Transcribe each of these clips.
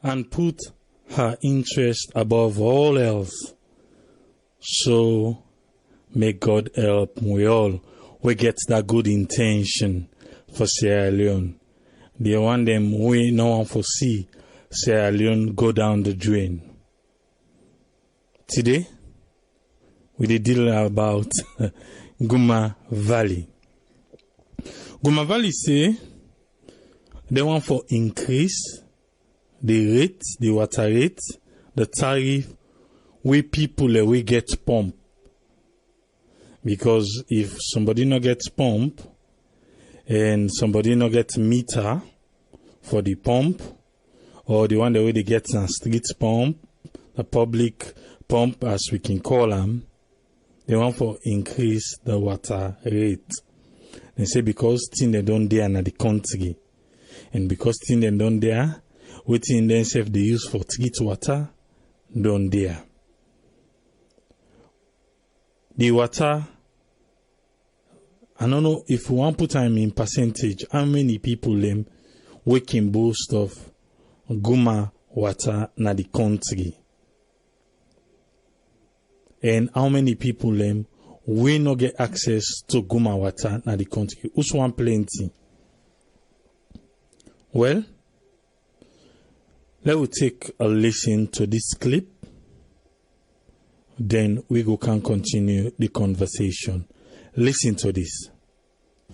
and put her interest above all else. So may God help we all. We get that good intention for Sierra Leone. The one them we no one foresee Sierra Leone go down the drain. Today, we did deal about Guma Valley. Guma Valley say they want for increase the rate, the water rate, the tariff we people we get pump. Because if somebody no gets pump and somebody no get meter for the pump, or the one that way they get a street pump, the public pump as we can call them, they want for increase the water rate. They say because thing they don't there in the country, and because thing they don't there, waiting themselves they use for treat water, don't there. The water, I don't know if we want to put time in percentage, how many people them we can boast of Guma water na the country. And how many people them we no get access to Guma water na the country. Who's one plenty? Well, let's take a listen to this clip. Then we can continue the conversation. Listen to this.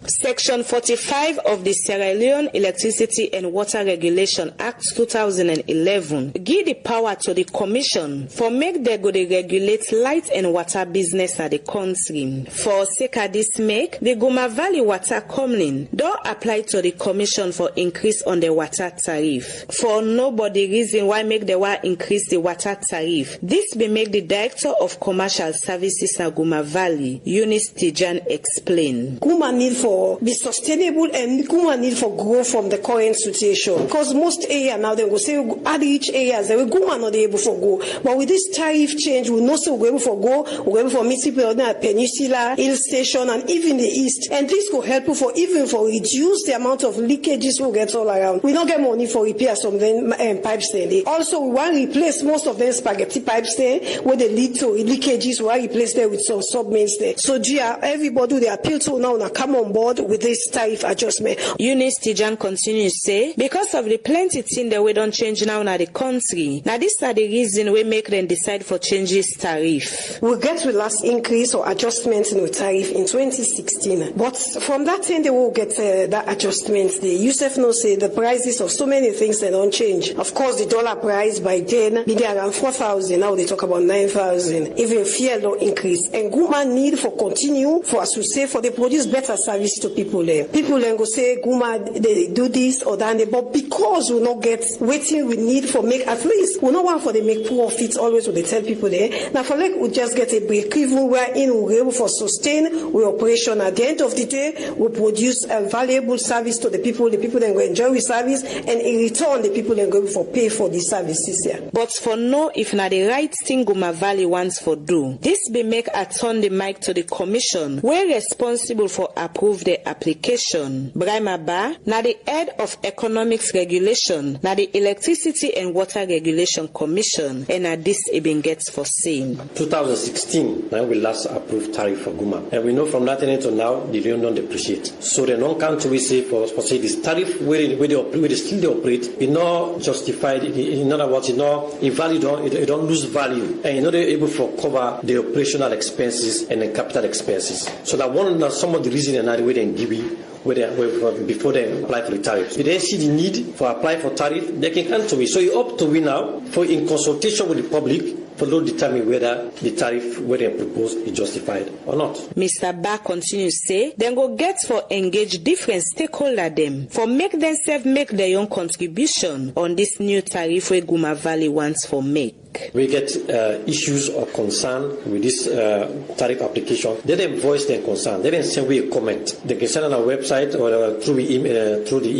Section 45 of the Sierra Leone Electricity and Water Regulation Act 2011 give the power to the Commission for make they go to regulate light and water business at the country. For sake of this make, the Guma Valley Water Commission don't apply to the Commission for increase on the water tariff. For nobody reason why make the war increase the water tariff. This be make the Director of Commercial Services at Guma Valley, Eunice Tijan, explain. Guma need for be sustainable and Guma need for growth from the current situation. Because most area now they will say add each areas they will Guma not able for go. But with this tariff change, we know so we're able for go, we're able for Mississippi, Peninsula, Hill Station, and even the East. And this will help for even for reduce the amount of leakages we get all around. We don't get money for repair some them pipes there. Also, we want to replace most of them spaghetti pipes there where they lead to leakages. We want to replace them with some sub-mains there. So, everybody they appeal to now come on board with this tariff adjustment. Eunice Tijan continues say, because of the plenty thing that we don't change now in the country, now this are the reason we make them decide for changes tariff. We get the last increase or adjustment in the tariff in 2016. But from that thing they will get that adjustment. The Yusuf no say the prices of so many things they don't change. Of course the dollar price by then be around 4,000. Now they talk about 9,000. Even fuel don't increase. And Guma need for continue for us to say for they produce better service to people there. People then go say Guma they do this or that, but because we not get waiting we need for make at least we not want for they make profits always when they tell people there. Now for like we just get a break even wherein we're able for sustain we operation at the end of the day we produce a valuable service to the people then go enjoy the service and in return the people then go for pay for the services here. But for no if not the right thing Guma Valley wants for do. This be make a turn the mic to the Commission. We're responsible for approve the application. Brahma Ba, now the head of Economics Regulation, now the Electricity and Water Regulation Commission, and now this even gets foreseen. 2016, now we last approved tariff for Guma. And we know from that time to now, the Leone don't depreciate. So the non-country we say for say this tariff where they still operate, it not justified, in other words, it not invalid, it don't lose value. And you're not able to cover the operational expenses and the capital expenses. So that one, some of the reason and the way they give you, before they apply for the tariff. If they see the need for apply for tariff, they can come to me. So you up to me now for in consultation with the public for to determine whether the tariff where they propose is justified or not. Mr. Ba continues to say, then go get for engage different stakeholder them for make themselves make their own contribution on this new tariff where Guma Valley wants for make. We get issues or concern with this tariff application. They then voice their concern. They then send me a comment. They can send on our website or through the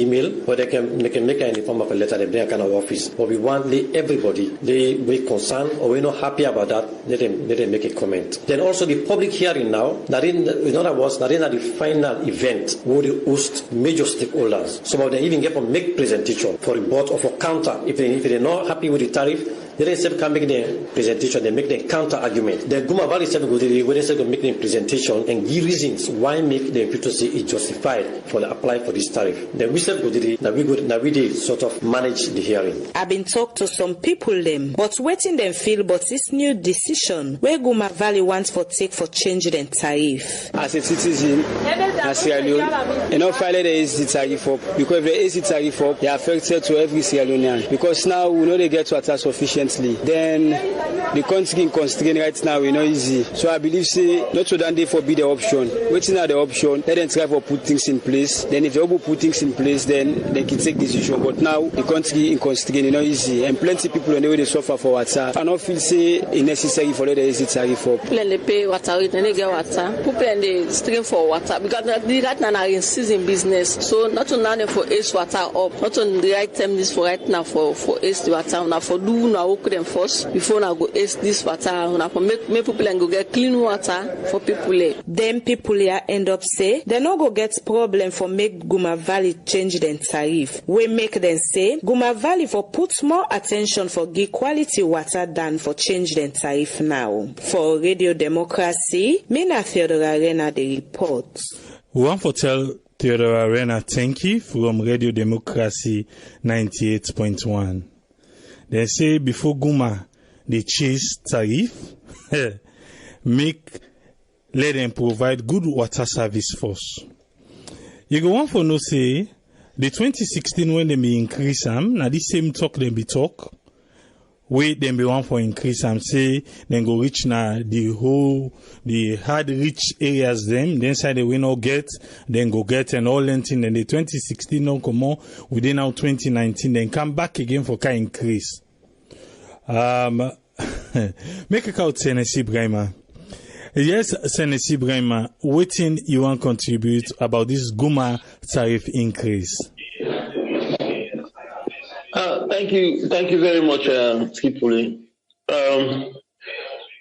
email, or they can make it in the form of a letter. They bring a kind of office. But we want everybody, they be concerned or we not happy about that, let them make a comment. Then also the public hearing now, in other words, that the final event where they host major stakeholders. Some of them even get to make presentation for report or for counter. If they're not happy with the tariff, they themselves can make the presentation, they make the counter argument. The Guma Valley itself go to where they make the presentation and give reasons why make the people say it's justified for the apply for this tariff. Then we self go to the now we sort of manage the hearing. I've been talked to some people them, but waiting them feel but this new decision where Guma Valley wants for take for change the tariff. As a citizen, as Sierra Leone, you know, finally there is the tariff up because if there is the tariff up, they are affected to every Sierra Leonean because now we know they get water sufficiently. Then the country constraint right now is not easy. So I believe say not to then they forbid the option. Waiting at the option, let them try to put things in place. Then if they will put things in place, then they can take decision. But now the country in constraint is not easy, and plenty people on the way they suffer for water. I don't feel say it's necessary for them to use the tariff up. People they pay water, they get water. People they strain for water because right now are in season business. So not to now for ace water up, not on the right time this for right now for ace the water. Now for do now work them first before now go ace this water. Now for make people and go get clean water for people. Them people here end up say they no go get problem for make Guma Valley change them tariff. We make them say Guma Valley for put more attention for give quality water than for change them tariff now. For Radio Democracy, Mina Theodora Arena the report. We want to tell Theodora Arena thank you from Radio Democracy 98.1. They say before Guma they chase tariff, let them provide good water service first. You go on for no say the 2016 when they be increase them, now this same talk they be talk. Wait them be one for increase them, say then go reach now the hard rich areas them, then say they will not get, then go get and all anything, then the 2016 no come on, within now 2019, then come back again for kind increase. Make a call Tennessee Brahma. Yes, Tennessee Brahma, what you want to contribute about this Guma tariff increase? Thank you very much, Skipuli.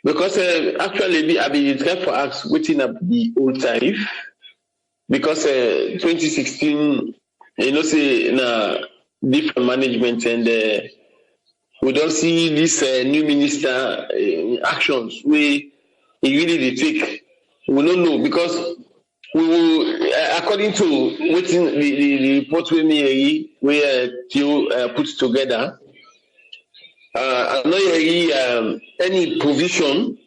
Because actually, I've been trying to ask waiting up the old tariff because 2016, you know, say na different management and we don't see this new minister actions where he really they take. We don't know because we will, according to what the report we put together, I'm not hearing any provision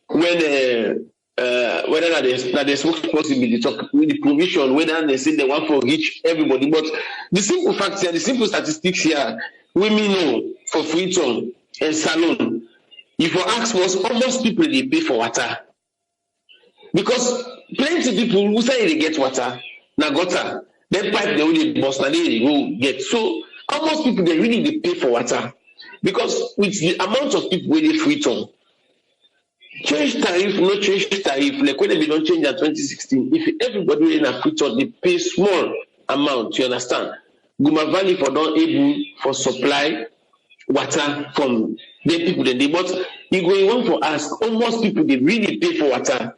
when whether there's possibility talk with the provision whether they say they want to reach everybody. But the simple facts here, the simple statistics here, women know for Freetown and Salon, if you ask us, almost people they pay for water. Because plenty people who say they get water, now gutter, then pipe they only bust, now they go get. So almost people they really pay for water. Because with the amount of people where they Freetown, change tariff, no change tariff, like when they don't change at 2016, if everybody in a Freetown, they pay small amount, you understand? Guma Valley for not able for supply water from the people that they but you go want to ask almost people they really pay for water.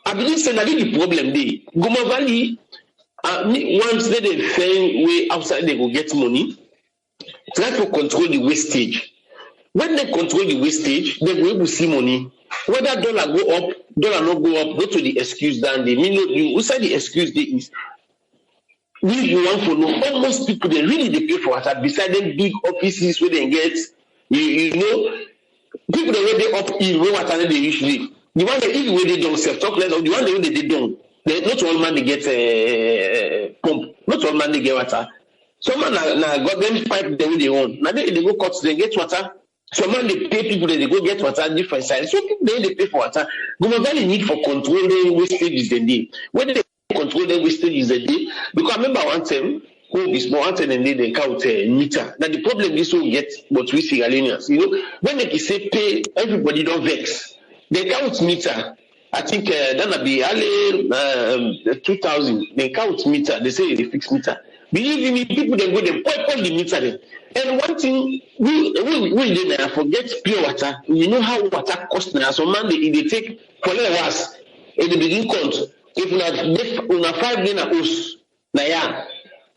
I believe say that the problem they Guma Valley once they find way outside they go get money, try to control the wastage. When they control the wastage, they go able to see money. Whether dollar go up, dollar not go up, go to the excuse down. They mean you who say the excuse they is. We want to know almost people they really they pay for water beside them big offices where they get you know people that they up in water they usually the one that even when they don't self talk less of the one that they don't not all man they get pump, not all man they get water. Some man got them pipe the way they want. Now they go cut they get water. Some man they pay people that they go get water different sides. So people they pay for water. Guma Valley need for controlling wastages the day. When they control the wastages the day, because I remember one time who is more one time and they count meter. Now the problem this will get but we Sierra Leoneans, you know, when they say pay, everybody don't vex. They count meter. I think that'll be early 2000. They count meter. They say they fix meter. Believe me, people they go they point the meter then. And one thing we didn't forget pure water. You know how water costs now. So man, they take for us at the beginning count. If una 5 day na us na ya,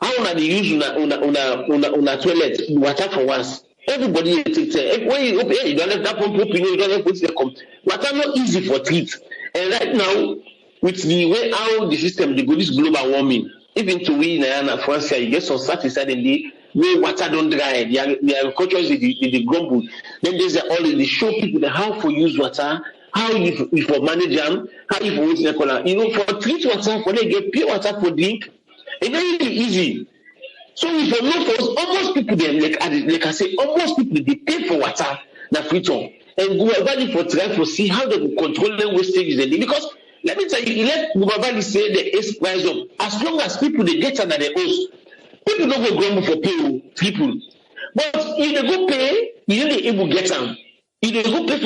how una they use una toilet water for once. Everybody take when you open, you don't have that pump open, you don't have put the come. Water not easy for treat. And right now, with the way how the system they go this global warming, even to we na France, you get some satisfied and where water don't dry, the agriculture is the grumble. Then there's all they show people the how to use water, how you for manage them, how you for use for treat water, for they get pure water for drink, it's very easy. So if you know for almost people them like I say, almost people they pay for water na free on. And go about it for try to see how they will control the wastage they because let me tell you, let Guma say the ace price up. As long as people they get under the host, people don't go grumble for people. But if they go pay, you know they able get them. If they go pay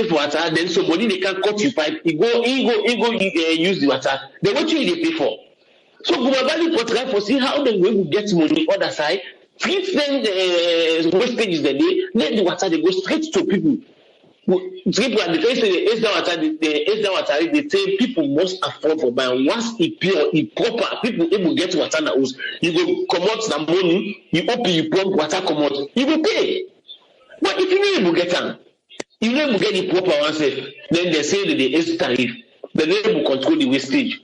for water, then somebody they can cut you pipe. You go use the water. Then what you they pay for? So Guma for try for see how they will get money other side. Treat them the wastage that they let the water they go straight to people. People at the place the water they say people must afford for buying once it pure, it proper, people able get water in the house. You go come out the money, you open you pump water come out, you will pay. But if you know you will get them, you know you get the proper one safe, then they say that the is tariff, then they will control the wastage.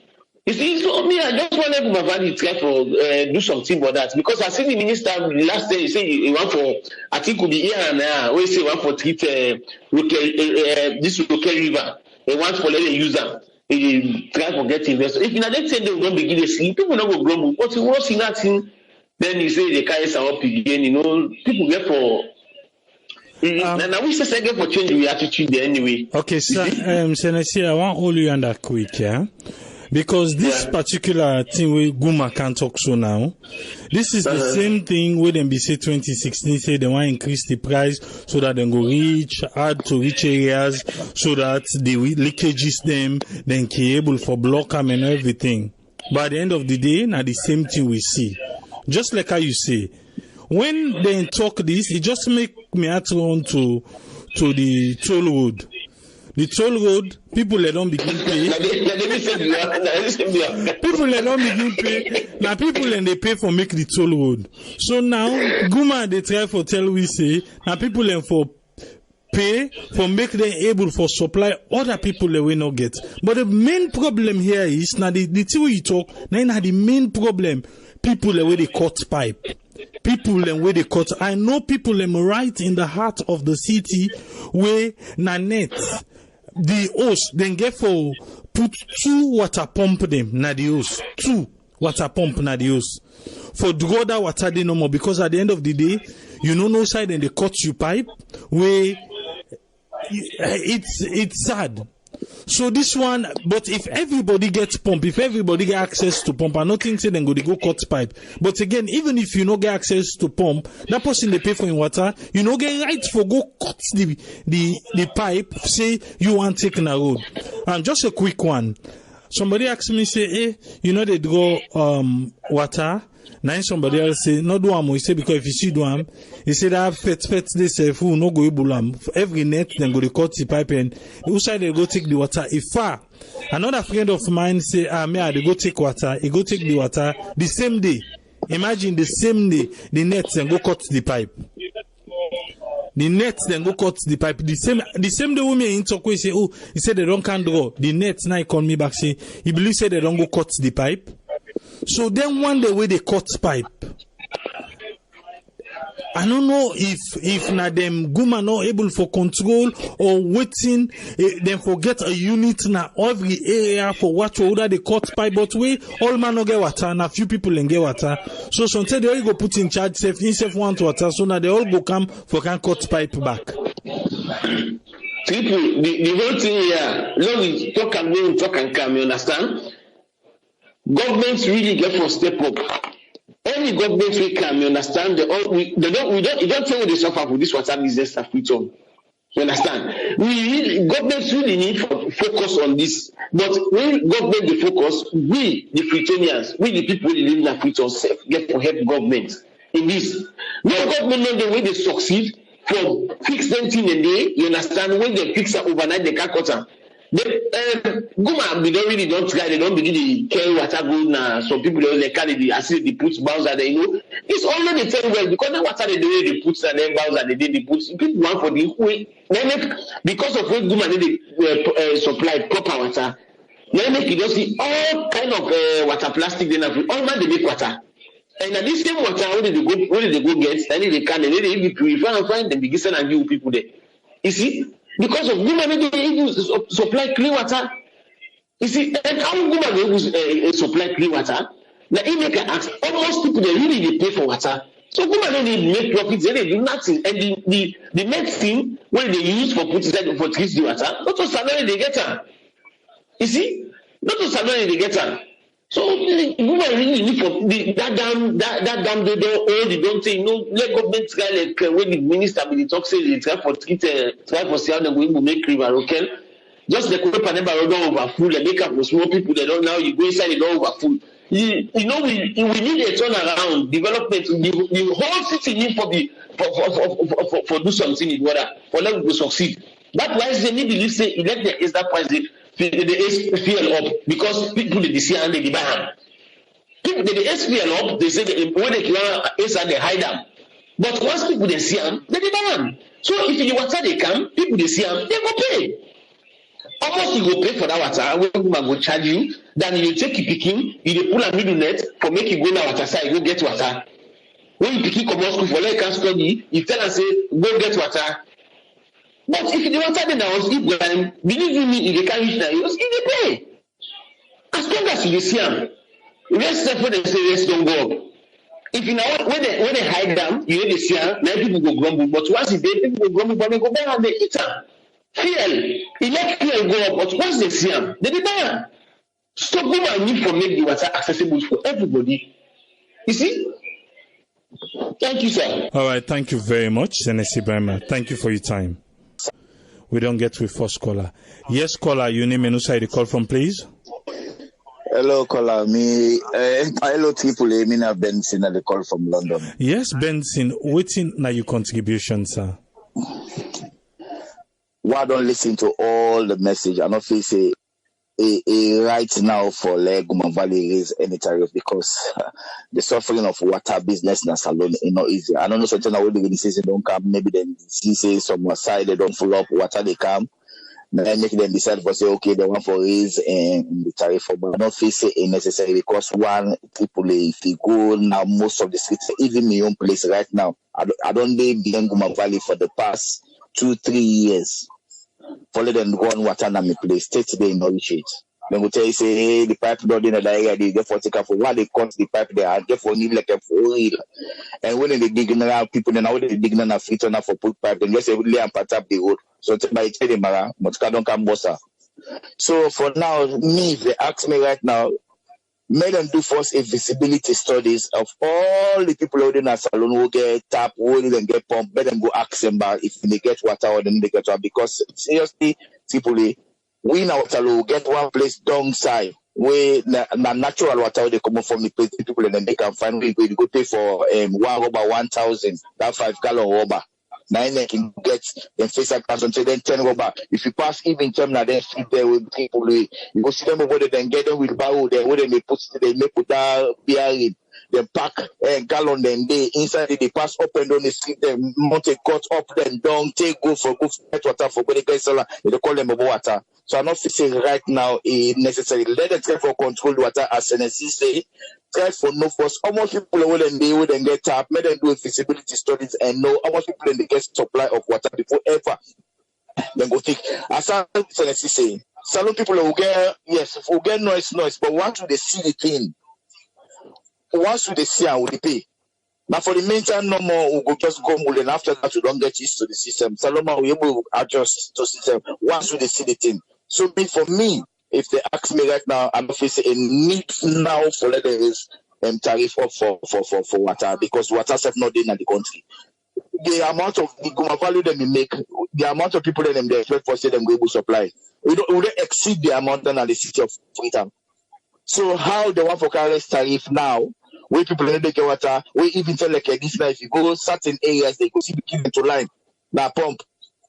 You see, so me, I just want to Guma try for do something about that because I see the minister last day. He say he want for I think could be here and there. We say want for treat this local river. He want for let the user. He try for get investor. If you not say they will begin to sleep, people not go grumble. But you want see nothing, then you say they carry some up again. You know, people get for. And I wish the second for change the attitude there anyway. Okay, sir. Senator, I want to hold you on that quick, yeah. Because this particular thing where Guma can talk so now, this is the same thing where them be say 2016 say they want to increase the price so that they go add to rich areas so that the leakages them, then be able for block them and everything. But at the end of the day, now the same thing we see. Just like how you say, when they talk this, it just make me add on to the toll road. The toll road, people they don't begin pay. People they don't begin pay. Now people and they pay for make the toll road. So now Guma they try for tell we say now people and for pay for make them able for supply other people they will not get. But the main problem here is now the thing you talk now the main problem people the way they cut pipe. People and where they cut. I know people am right in the heart of the city where Nanette the hose then get for put 2 water pump them na the hose 2 water pump na the hose for draw that water they no more because at the end of the day you know no side and they cut you pipe where it's sad. So this one, but if everybody gets pump, if everybody get access to pump, I don't think say then go cut pipe. But again, even if you no get access to pump, that person they pay for in water, you no get right for go cut the pipe. Say you want taking a road. And just a quick one. Somebody asked me say, hey, you know they draw water. Now somebody else say no do am. He say because if you see do am, he say that fet they say who no go able am. Every net then go to cut the pipe and the side they go take the water. If far another friend of mine say they go take water. He go take the water the same day. Imagine the same day the net then go cut the pipe. The net then go cut the pipe. The same day women in talk we say he said they don't can draw the net. Now he call me back say he believe say they don't go cut the pipe. So then one day where they cut pipe, I don't know if na them Guma not able for control or waiting, then forget a unit na every area for what order they cut pipe, but we all man no get water, and a few people and get water. So sometimes they all go put in charge safe want water, so now they all go come for can cut pipe back. People, the whole thing here, long talk and go talk and come, you understand? Governments really get for step up. Any government we come, you understand? You don't say what they suffer for this water business stuff we talk. You understand? Governments really need to focus on this. But when government they focus, we the Freetonians, we the people who live in Freetown get to help government. in this. No government know the way they succeed for fix them thing a day. You understand? When they fix it overnight, they can't cut them. Guma, we don't try, they don't begin to carry water go now. Some people they carry the acid, they put Bowser, they know. It's only the same way because the water they put and then Bowser they put. People want for the way. Because of what Guma they supply proper water. Then make you don't see all kind of water plastic. Then all man they make water. And at this same water, where did they go get? Then they can, and then they purify and find them begin and give people there. You see. Because of Guma, they supply clean water. You see, and how Guma they supply clean water? Now, if they can ask, almost people they really pay for water. So Guma don't need make profits, they do nothing. And the main thing when they use for putting that for treat the water, not to salary they get her. You see, not to salary they get her. So Guma really need for that dam they don't say let government try like when the minister will talk say they try for see how they going to make river okay. Just the Panama don't overfull and make up for small people they don't now you go inside they don't overfull. We need a turnaround development. The whole city need for do something in order for them to succeed. That's why they need to say elect the is that price the SPL up because people they see and they buy. People the SPL up they say when they can they hide them. But once people they see them, they buy them. So if you water they come, people they see them, they go pay. Almost you go pay for that water when Guma go charge you, then you take your picking, you pull a middle net for make you go na water side, go get water. When you picking come out school for like can study, you tell and say, go get water. But if the water then I was if believe me, if they can't reach that, you pay. As long as you see them, rest therefore they say rest don't go up. If you know when they hide them, you need to see them, then people go grumble. But once it's there, people go grumble, but they go back and they eat them. Fuel, electric go up, but once they see them, they buy. Stop them and need for make the water accessible for everybody. You see? Thank you, sir. All right, thank you very much, Senesi Brema. Thank you for your time. We don't get with first caller. Yes, caller, your name and who the call from, please? Hello, caller. Hello, Triple. Me na Benson at the call from London. Yes, Benson. Waiting now your contribution, sir. Why don't listen to all the message? I don't feel say right now for Guma Valley raise any tariff because the suffering of water business in Salon is not easy. I don't know something that the season don't come. Maybe then see say some side they don't full up water they come. Then make them decide for say okay they want for raise the tariff, but I don't feel say necessary because one people if you go now most of the streets even my own place right now I don't live in Guma Valley for the past 2-3 years. Follow them go on water na me place. Stay today in Norwich. Then we tell you say hey, the pipe not in the area they get for take for why they cut the pipe there and get for need like a for real. And when they digging around people then how they digging on a free turn for put pipe then just lay and pat up the road. So by tell them but don't come bossa. So for now, me if they ask me right now, make them do first a visibility studies of all the people out in a salon who get tap, who then get pump, let them go ask them about if they get water or then they get water. Because seriously, Tripoli, we in our salon get one place downside where the natural water they come from the place people and then they can find where you go pay for 1 rubber 1,000, that 5-gallon rubber. Now they can get them face accounts until then 10 rubber. If you pass even terminal, then sit there with people. You go see them over there, then get them with barrel there, where they put that beer in. They pack a gallon, then they inside they pass up and down the street, then mount a cut up, then down, take go for get water for when they get solar, they call them water. So I'm not fixing right now necessary. Let them try for control water as NSC say. Try for no force. How much people will then get tap, make them do feasibility studies and know how much people then they get supply of water before ever. Then go think. As NSC say, some people will get will get noise, but once they see the thing, once they see and will pay. Now for the meantime, no more we go just go and after that we don't get used to the system. Saloma will be able to adjust to the system once they see the thing. So for me, if they ask me right now, I'm facing a need now for let there is tariff up for water because water is not in the country. The amount of the Guma value that we make, the amount of people that they expect for say them go able supply, we don't exceed the amount than the city of Freetown. So how they want for careless tariff now where people they get water, where even tell like this now, if you go certain areas, they go see the people to line, that pump.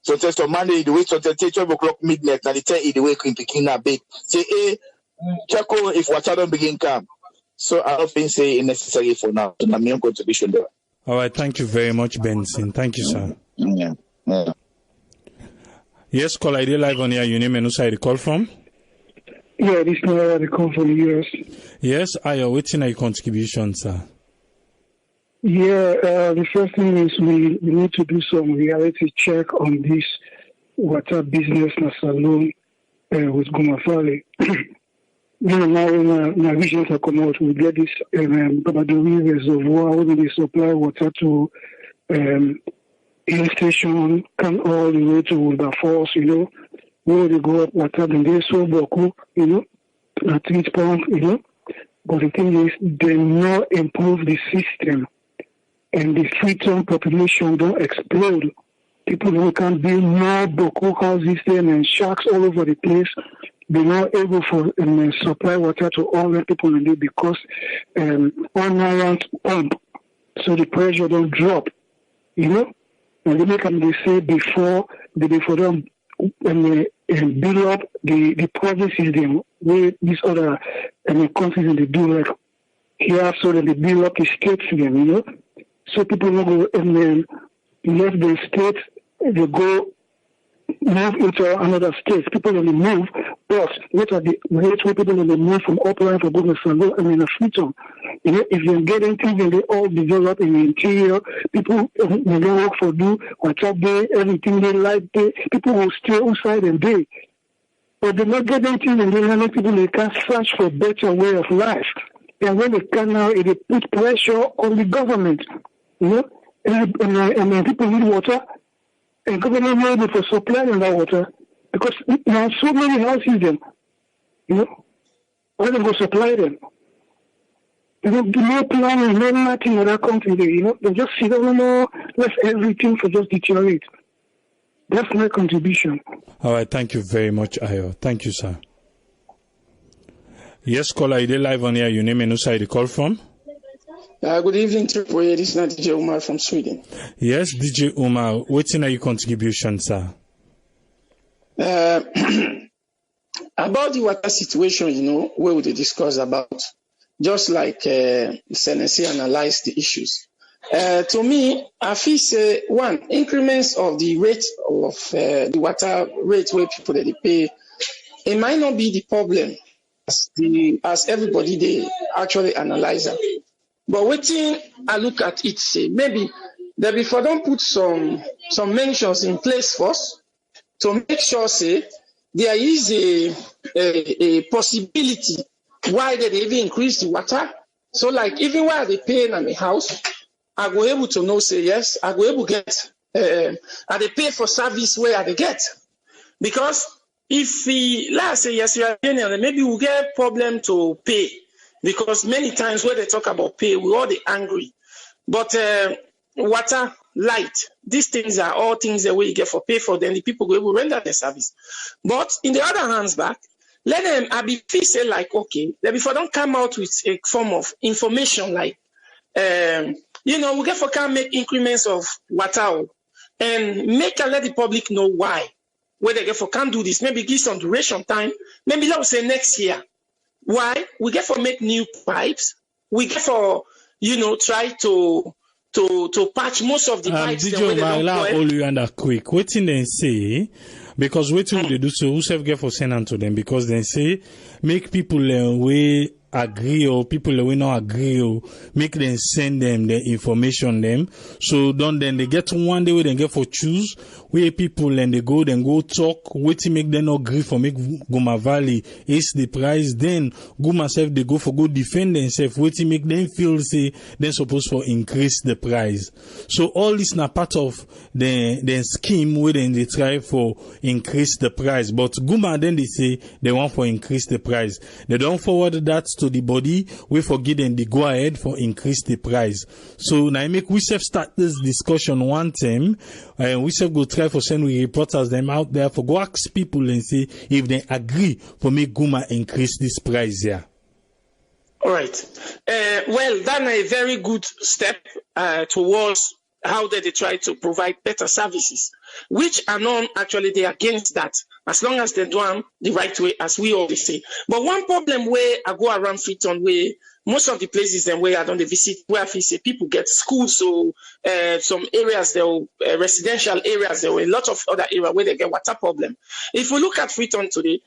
So just on Monday, the way to 12 o'clock midnight, and the 10 the way cream picking a bit. Say, check on if water don't begin come. So I don't think say it's necessary for now. So my own contribution there. All right, thank you very much, Benson. Thank you, sir. Yeah. Yes, call ID live on here. Your name and who side you call from? Yeah, this is the call from the US. Yes, I am waiting on your contribution, sir. Yeah, the first thing is we need to do some reality check on this water business na salon with Guma Valley. Now in my visions have come out, we get this Babadori reservoir where they supply water to hill station, come all the way to Wilber Falls, where they go up water, then they so boku, a treat pump, But the thing is, they not improve the system. And the free-term population don't explode. People who can build more boku houses there and shacks all over the place. They're not able to supply water to all the people in there because on island pump, so the pressure don't drop. And they make them they say before them build up the provinces them where these other countries they do like here, so that they build up the states them, So people will go and then left the state, they go move into another state. People only move, but what are the rates where people only move from upline for goodness and low a freedom? If you're getting things and they all develop in the interior, people when they work for do WhatsApp day, everything they like day, people will stay outside and day. But they're not getting things and they let people they can search for a better way of life. And when they can now it put pressure on the government. And then people need water, and government not able to supply them that water because there are so many houses them. Why don't go supply them? No planning, no nothing in that country there. They just sit down and let everything for just deteriorate. That's my contribution. All right, thank you very much, Ayo. Thank you, sir. Yes, caller, you live on here. Your name and who side you call from? Good evening, Triple. This is DJ Umar from Sweden. Yes, DJ Umar, what's in your contribution, sir? About the water situation, where we discuss about, just like Senesi analyzed the issues. To me, I feel say one increments of the rate of the water rate where people they pay, it might not be the problem as everybody they actually analyze it. But waiting, I look at it, say maybe that before don't put some mentions in place first to make sure say there is a possibility why they even increase the water. So like even while they pay in my house, I go able to know say yes, I go able to get I they pay for service where I they get. Because if we let's say yes, we are maybe we'll get problem to pay. Because many times when they talk about pay, we all they angry. But water, light, these things are all things that we get for pay for, then the people will render their service. But in the other hands back, let them I be say like, okay, that before don't come out with a form of information like we get for can make increments of water and make and let the public know why. Where they get for can do this, maybe give some duration time, maybe let's say next year. Why? We get for make new pipes. We get for try to patch most of the pipes. DJ Omar, all you under quick. Waiting they say because waiting they do so. Who self get for send to them because they say make people we agree or people that we not agree or make them send them the information them so then they get one day where they get for choose where people and they go talk waiting make them not agree for make Guma Valley is the price then Guma self they go defend themselves waiting make them feel say they're supposed to increase the price. So all this not part of the scheme where they try for increase the price, but Guma then they say they want for increase the price. They don't forward that to the body, we forget them the go ahead for increase the price. So now I make we self start this discussion one time and we self go try for send we reporters them out there for go ask people and say if they agree for make Guma increase this price here. All right. Well, that's a very good step towards how they try to provide better services, which are not actually they are against that, as long as they do them the right way, as we always say. But one problem where I go around Freetown, where most of the places and where I don't visit, where I say people get schools, so some areas there were residential areas, there were a lot of other areas where they get water problem. If we look at Freetown today,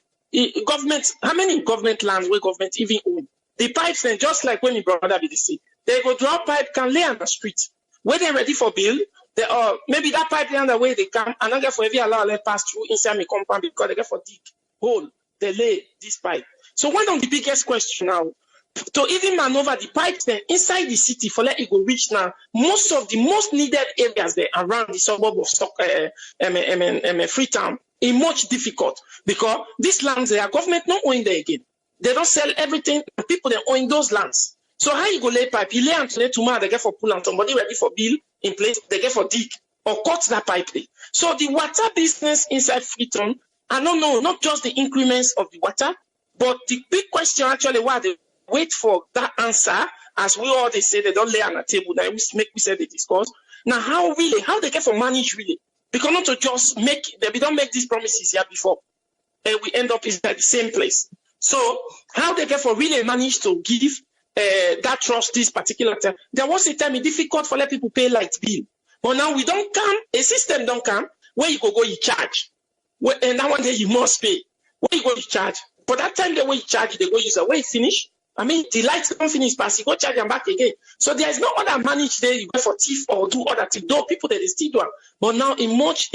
government, how many government lands where government even own? The pipes then, just like when my brother be the sea, they go draw pipe, can lay on the street. When they're ready for build, they are maybe that pipe down the way they come, and not get for every allow let pass through inside my compound because they get for dig hole, they lay this pipe. So one of the biggest question now, to even maneuver the pipes then inside the city for let it go reach now, most of the most needed areas there around the suburb of Freetown is much difficult because these lands they are government not owning there again. They don't sell everything, and people they own those lands. So how you go lay pipe? You lay and today tomorrow they get for pull and somebody ready for bill in place, they get for dig or cut that pipe. So the water business inside Freetown, I don't know, not just the increments of the water, but the big question actually why they wait for that answer, as we all they say they don't lay on the table, that we say they discuss. Now how they get for manage really? Because not to just we don't make these promises here before, and we end up inside the same place. So how they get for really manage to give that trust this particular time. There was a time it's difficult for let people pay light bill. But now we don't come, a system don't come where you go you charge. And that one day you must pay. Where you go you charge. But that time the way you charge, they go use a way finish. I mean the lights don't finish pass, you go charge them back again. So there is no other manage there you go for thief or do other things. Though people that they still do it. But now it much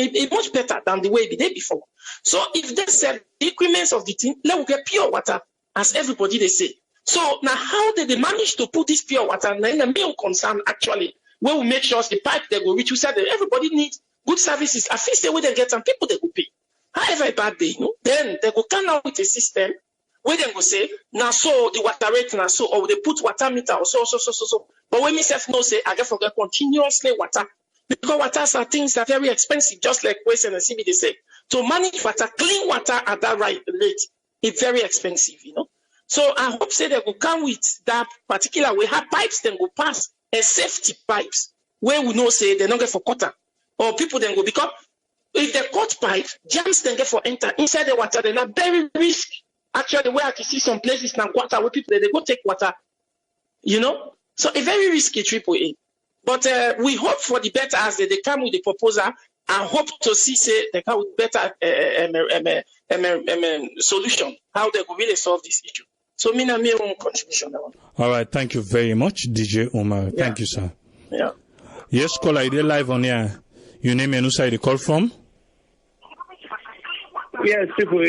better than the way it did before. So if they said the increments of the thing, let we get pure water, as everybody they say. So now how did they manage to put this pure water? Now the main concern actually, where we make sure the pipe they go reach, we said that everybody needs good services. At least the way they get some people they go pay. However a bad day, then they go come out with a system where they go say, now so the water rate now so, or they put water meter or so. But when myself no say I get forget continuously water. Because water are things that are very expensive, just like West and CB they say. To manage water, clean water at that right rate, it's very expensive, So I hope say they will come with that particular way. Have pipes then go pass a safety pipes where we know say they don't get for quarter. Or people then go because if they cut pipe, jams then get for enter inside the water, they're not very risk. Actually, where I can see some places now water where people they go take water. So a very risky AAA. But we hope for the better as they come with the proposal. I hope to see say they come with better solution how they will really solve this issue. So me own contribution. All right, thank you very much, DJ Umar. Yeah. Thank you, sir. Yeah. Yes, caller, I did live on here. Your name and who side you call from? Yes, people.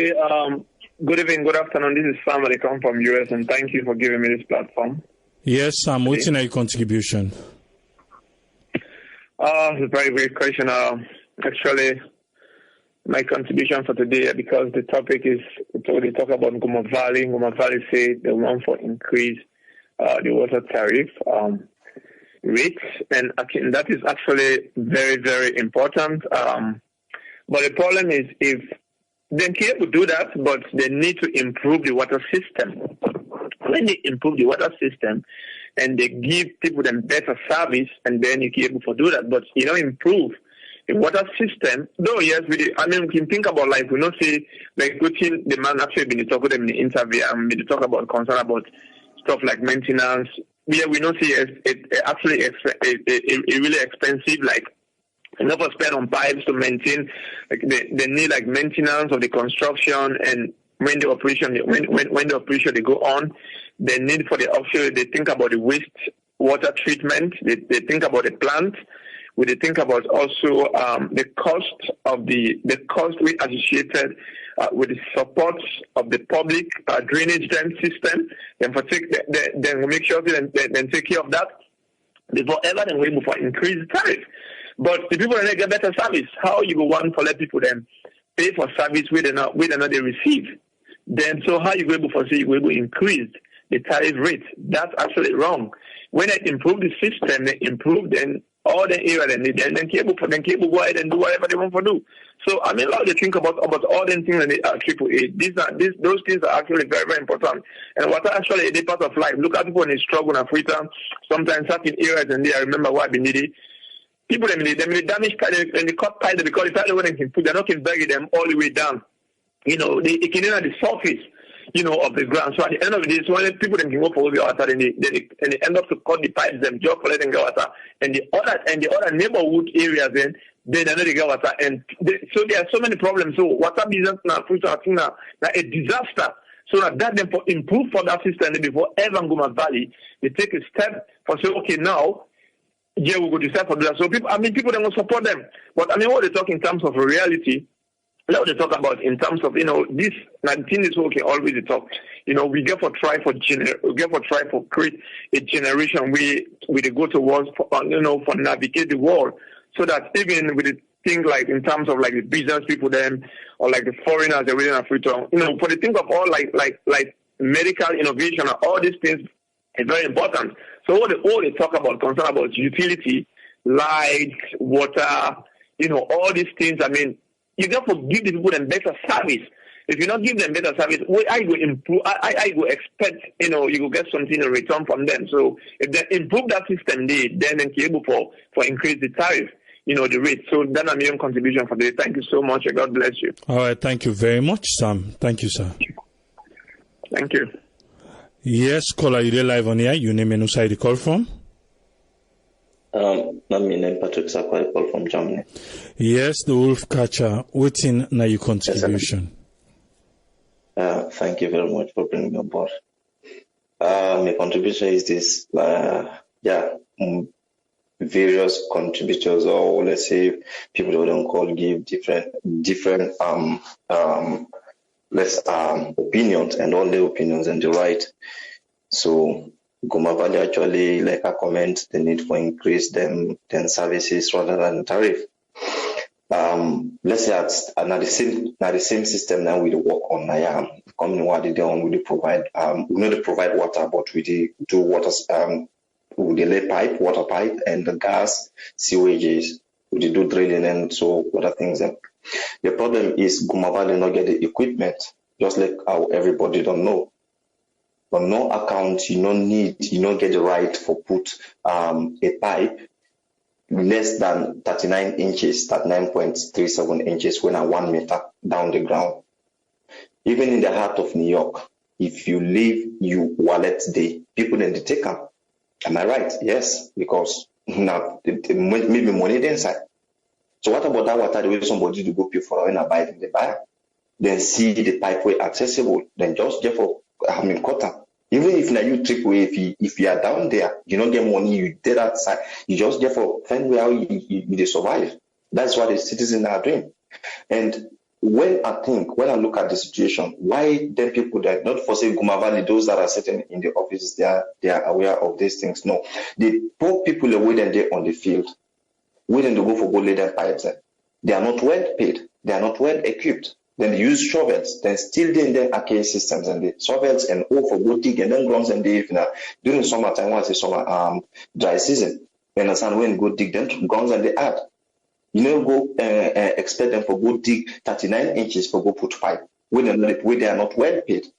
Good evening, good afternoon. This is Sam. I come from US, and thank you for giving me this platform. Yes, Sam. What's in your contribution? It's a very great question. Actually, my contribution for today, because the topic is, they talk about Guma Valley. Guma Valley said they want for increase the water tariff rates, and that is actually very, very important. But the problem is if they can do that, but they need to improve the water system. When they improve the water system and they give people them better service, and then you can able to do that, but you don't improve the water system. Though yes, we can think about like we not say like putting the man actually been talking to them in the interview and we talk about concern about stuff like maintenance. Yeah, we not see it actually it really expensive, like enough spend on pipes to maintain. Like they need like maintenance of the construction, and when the operation they go on, they need for the offshore. They think about the waste water treatment. They think about the plant. They think about also the cost of the cost we associated with the support of the public drainage dam system. Then then we make sure then take care of that before ever then we move for increased tariff. But the people that get better service, how you go want to let people then pay for service where they not they receive? Then so how you go able for say you able to increase the tariff rate? That's actually wrong. When they improve the system, they improve then all the area then cable go ahead and do whatever they want to do. So I mean, a lot of think about all the things that are AAA. Those things are actually very, very important. And what actually a part of life. Look at people when they struggle in Africa. Sometimes certain areas and I remember why they needed. People they damage pipe and they cut pipe because it's not when they can put they're not can bury them all the way down. They can enter the surface, of the ground. So at the end of the day, so when people then can go for the water, and they end up to cut the pipes them just for letting go water. And the other neighborhood areas then they don't get water. And so there are so many problems. So water business now, I think now a disaster. So that them for improve for that system before ever Guma Valley, they take a step for say, okay, now yeah, we go decide for that. So people don't support them. But what they talk in terms of reality. What they talk about in terms of this 19 is okay. Always they talk. We get for try for create a generation we go towards for navigate the world so that even with the things like in terms of like the business people them or like the foreigners they're within Africa. For the thing of all like medical innovation and all these things is very important. So all they talk about concern about utility, light, water, all these things. You got to give the people them better service. If you not give them better service, I go improve. I go expect you will get something in return from them. So if they improve that system, then be able for increase the tariff, the rate. So that's my own contribution for the day. Thank you so much. God bless you. All right, thank you very much, Sam. Thank you, sir. Thank you. Yes, caller, you there live on here. You name and who side you call from? My name Patrick Sakwa, I call from Germany. Yes, the wolf catcher. Waiting now your contribution. Thank you very much for bringing me on board. My contribution is this. Various contributors, or let's say people who don't call give different opinions, and all the opinions and the right. So Guma Valley actually like a comment the need for increase them services rather than tariff. Let's say it's not the same system now we work on coming what they don't really provide we not provide water, but we do water we lay pipe, water pipe and the gas, sewages, we do drilling and so other things. The problem is Guma Valley not get the equipment, just like how everybody don't know. On no account, you don't get the right for put a pipe less than 39 inches, 39.37 inches when 1 meter down the ground. Even in the heart of New York, if you leave your wallet day, people then they take them. Am I right? Yes, because now maybe money inside. So what about that water the way somebody to go pay for when I buy them, they buy? Then see the pipeway accessible, then just therefore quarter. Even if now you trick away, if you are down there, you don't get money, you did outside, you just therefore find where you survive. That's what the citizens are doing. And when I look at the situation, why then people that not for say Guma Valley, those that are sitting in the offices, they are aware of these things. No, the poor people are waiting there on the field, waiting to go for gold laden pipes. They are not well paid, they are not well equipped. Then they use shovels, then still in the arcade systems and the shovels and all for go dig and then grounds and they during summertime, once it's summer dry season. You understand when go dig then grounds and they add. Go expect them for go dig 39 inches for go put pipe when they are not well paid.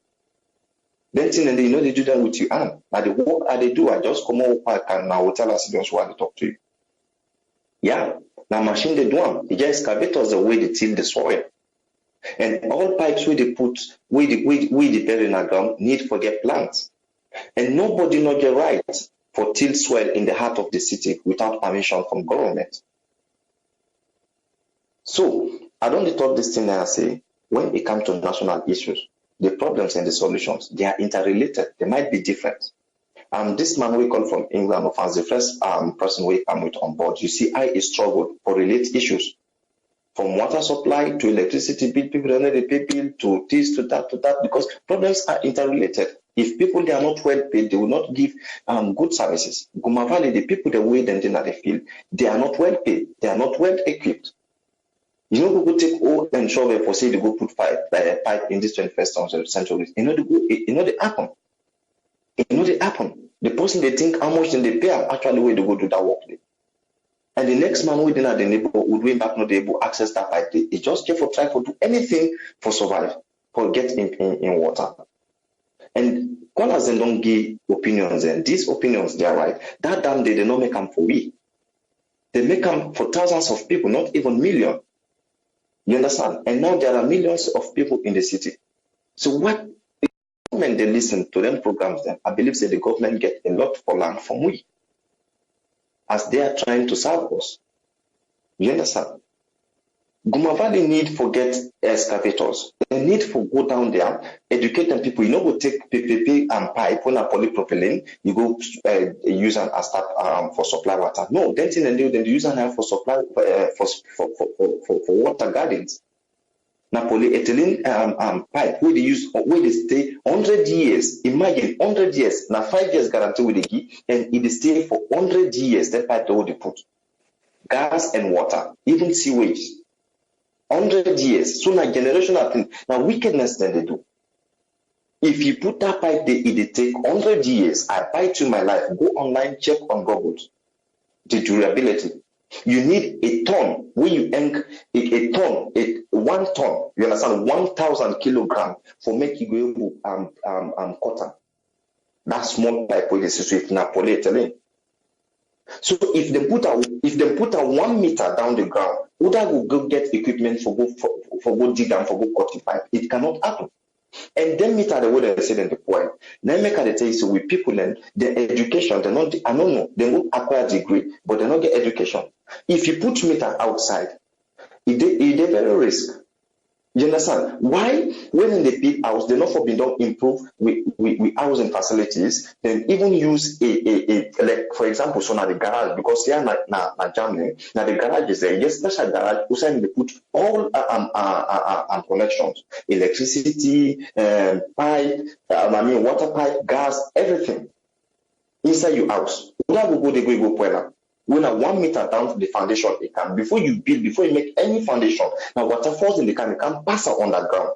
Then thing and they do that with your arm. Now the work they do, I just come over and now will tell us what they talk to you. Yeah, now machine they do them. They just excavators the way they till the soil. And all pipes where they put, where they bury in the ground, need for get plants. And nobody not get right for till soil in the heart of the city without permission from government. So, I don't talk this thing that I say, when it comes to national issues, the problems and the solutions, they are interrelated. They might be different. This man we call from England, of as the first person we come with on board, you see, I struggle for relate issues. From water supply to electricity bill, people don't they pay bill to this, to that, because problems are interrelated. If people they are not well paid, they will not give good services. Guma Valley, the people that wait and in the field, they are not well paid, they are not well equipped. You go take oil and shovel for say they go put pipe in this 21st century. They happen. They happen. The person they think how much they pay actually way to go do that work. And the next man within the neighborhood would win back not able to access that pipe. He just care for try for do anything for survive, for get in water. And callers then don't give opinions, and these opinions they are right. That damn they don't make them for we. They make them for thousands of people, not even millions. You understand? And now there are millions of people in the city. So what the government they listen to them programs, then I believe that the government get a lot for land from we, as they are trying to serve us. You understand? Guma Valley need for get excavators. They need for go down there, educate them people. You know, go take PPP and pipe when a polypropylene, you go use an as tap for supply water. No, then they use an for supply for water gardens. Now polyethylene pipe where they use where they stay 100 years. Imagine 100 years. Now 5 years guarantee with the give, and it stay for 100 years. That pipe they would put gas and water, even sewage. 100 years. So now generational thing. Now wickedness then they do. If you put that pipe there, it take 100 years. I buy to my life. Go online, check on Google. The durability. You need a ton. When you ink a ton, 1 ton. You understand? 1,000 kilogram for make you go cotton. That small pipe with the situation na polyethylene. So if they put a 1 meter down the ground, Uda will go get equipment for go dig and for go cut the pipe. It cannot happen. And then meter the way they say in the point. Then make they tell you so with people and the education, they're not I don't know, they won't acquire degree, but they don't get education. If you put meter outside, it very risk. You understand? Why, when in the big house, they not forbidden don't improve with housing facilities, then even use a like for example, so now the garage, because here na Germany, now the garage is there. Yes, special garage, also they put all connections, electricity, pipe, water pipe, gas, everything inside your house. That will go, they go point. When a 1 meter down to the foundation, it can before you build, before you make any foundation. Now water falls in the can, it can pass underground.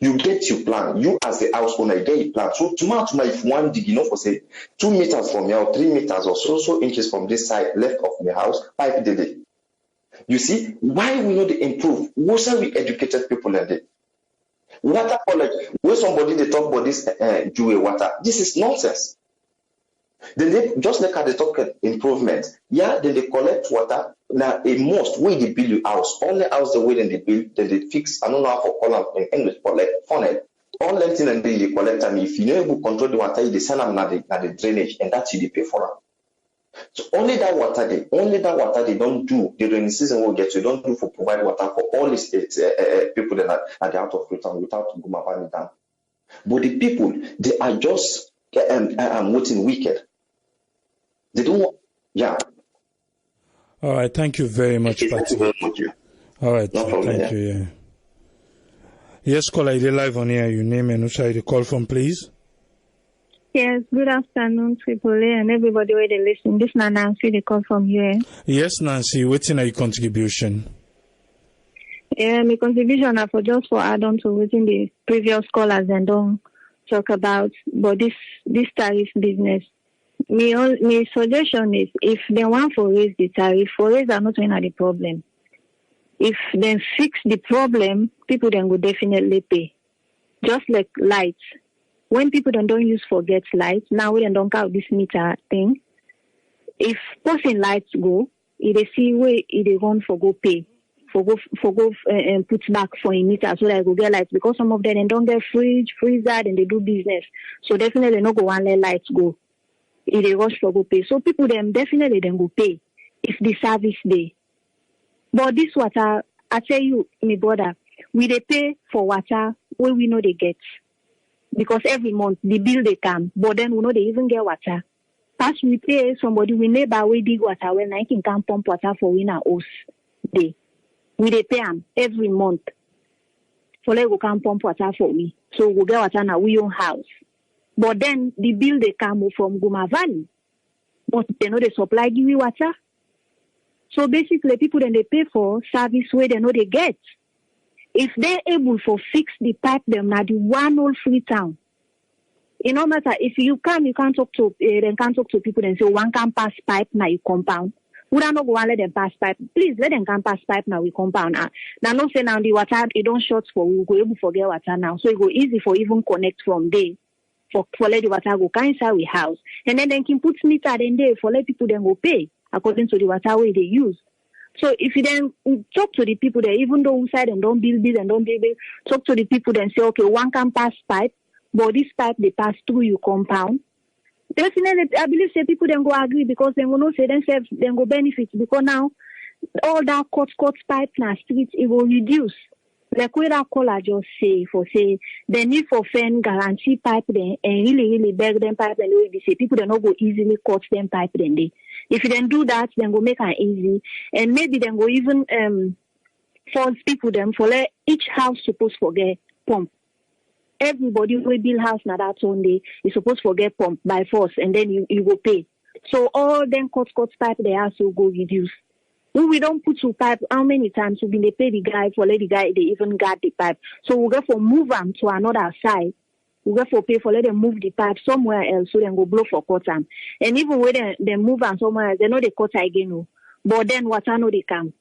You get your plan. You as the house owner, you get your plan. So tomorrow, if one dig, you know, for say 2 meters from here, or 3 meters or so inches from this side left of the house, pipe did it. You see why we know the improve. What's we educated people like that? Water college, where somebody they talk about this Jew water. This is nonsense. Then they just like at the talk improvement. Yeah, then they collect water. Now a must where they build your house. All the house the way then they build, then they fix. I don't know how to call them in English, collect funnel. All that thing and then they collect them. If you know able to control the water, they send them na the drainage, and that's you they pay for them. So only that water they don't do the rainy season will get. You don't do for provide water for all these people that are out of return without Guma Valley Dam. But the people they are just waiting wicked. They don't want, yeah. All right, thank you very much, Patty. All right, no problem, thank you. Yeah. Yes, caller, you're live on here. Your name and which are you call from, please? Yes, good afternoon, Triple A, and everybody where they listen. This is Nancy, they call from here. Yes, Nancy, what's in your contribution? Yeah, my contribution are for add on to within the previous callers and don't talk about, but this tariff business. My suggestion is if they want to raise the tariff, for raise are not going to the problem. If they fix the problem, people then will definitely pay. Just like lights. When people don't use forget lights, now we don't count this meter thing. If person lights go, they see where they run for go pay. For go put back for a meter so that I go get lights, because some of them don't get fridge, freezer, and they do business. So definitely not go and let lights go. If they rush for go pay. So people them definitely then go pay if the service day. But this water, I tell you, my brother, we they pay for water where we know they get. Because every month the bill they come, but then we know they even get water. As we pay somebody, we neighbor we dig water when I can pump water for we na house day. We they pay them every month. For like we can pump water for we. So we get water now we own house. But then the bill they come from Guma Valley. But they know they supply give you water. So basically people then they pay for service where they know they get. If they're able to fix the pipe them now the one whole free town. It no matter if you can't talk to people and say one can pass pipe now you compound. We don't go and let them pass pipe. Please let them come pass pipe now. We compound now. Now not say now the water it don't short for we go able to forget water now. So it go easy for even connect from there. For let the water go inside we house. And then can put meter then there for let people then go pay according to the water way they use. So if you then talk to the people there, even though inside them don't build and don't build, talk to the people then say, okay, one can pass pipe, but this pipe they pass through your compound. Definitely, I believe say people then go agree because they will not say themselves then go benefit because now all that cut pipe na street it will reduce. Like where that caller just say the need for fan guarantee pipe then and really beg them pipe and they say people they not go easily cut them pipe then they. If you then do that, then go make it easy and maybe then go even force people them for let each house supposed to get pump. Everybody will build house now that Sunday is supposed to get pump by force and then you will pay. So all them cut pipe they have to go reduce. When we don't put to pipe, how many times we they pay the guy for let the guy they even guard the pipe. So we go for move them to another side. We go for pay for let them move the pipe somewhere else so then go blow for cut them. And even when they move them somewhere else, they know they cut again. No. But then water know they come.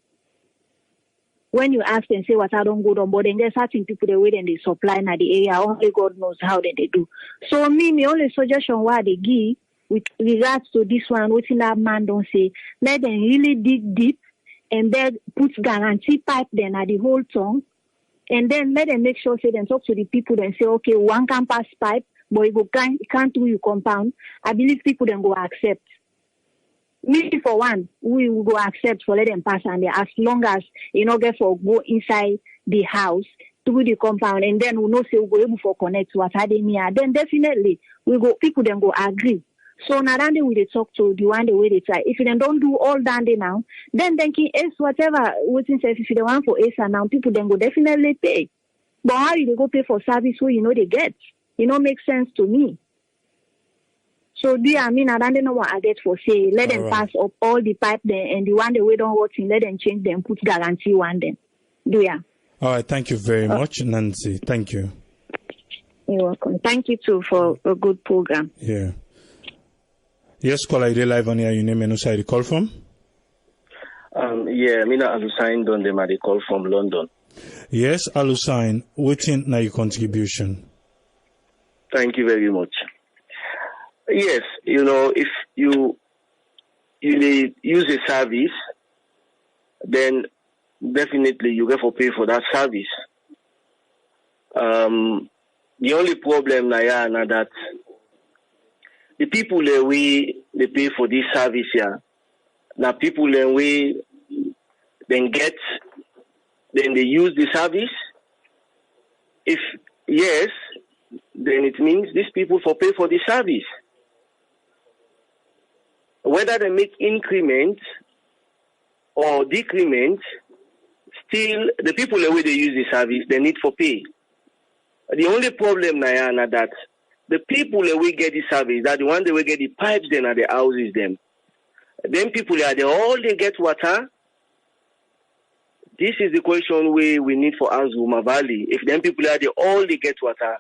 When you ask and say water don't go down, but then there's certain people they wait and they supply in the area. Only God knows how they do. So me only suggestion why they give with regards to this one, what that man don't say, let them really dig deep and then put guarantee pipe then at the whole tongue. And then let them make sure say then talk to the people and say, okay, one can pass pipe, but you can't do your compound. I believe people then go accept. Me for one, we will go accept for let them pass and they as long as you know get for go inside the house through the compound and then we know say we go able for connect to what they near. Then definitely we go people then go agree. So now then we they talk to the one the way they try. If you then don't do all that now, then can ace whatever waiting says if you don't want for ace and now people then go definitely pay. But how you they go pay for service who you know they get? You know makes sense to me. So I don't know what I get for say. Let them pass up all the pipe there and the one the way don't work in, let them change them, put guarantee one then. All right, thank you very much, Nancy. Thank you. You're welcome. Thank you too for a good program. Yeah. Yes, caller, you live on here. Your name and who side you call from? Mina Alusain don them I call from London. Yes, Alusain, waiting now your contribution. Thank you very much. Yes, if you use a service, then definitely you get for pay for that service. The only problem now that the people they pay for this service here, now people then they use the service. If yes, then it means these people for pay for the service. Whether they make increment or decrement, still the people the way they use the service, they need for pay. The only problem now that the people that we get the service, that the one that we get the pipes then at the houses them. Then people are all they get water. This is the question we need for us Guma Valley. If them people are all they get water,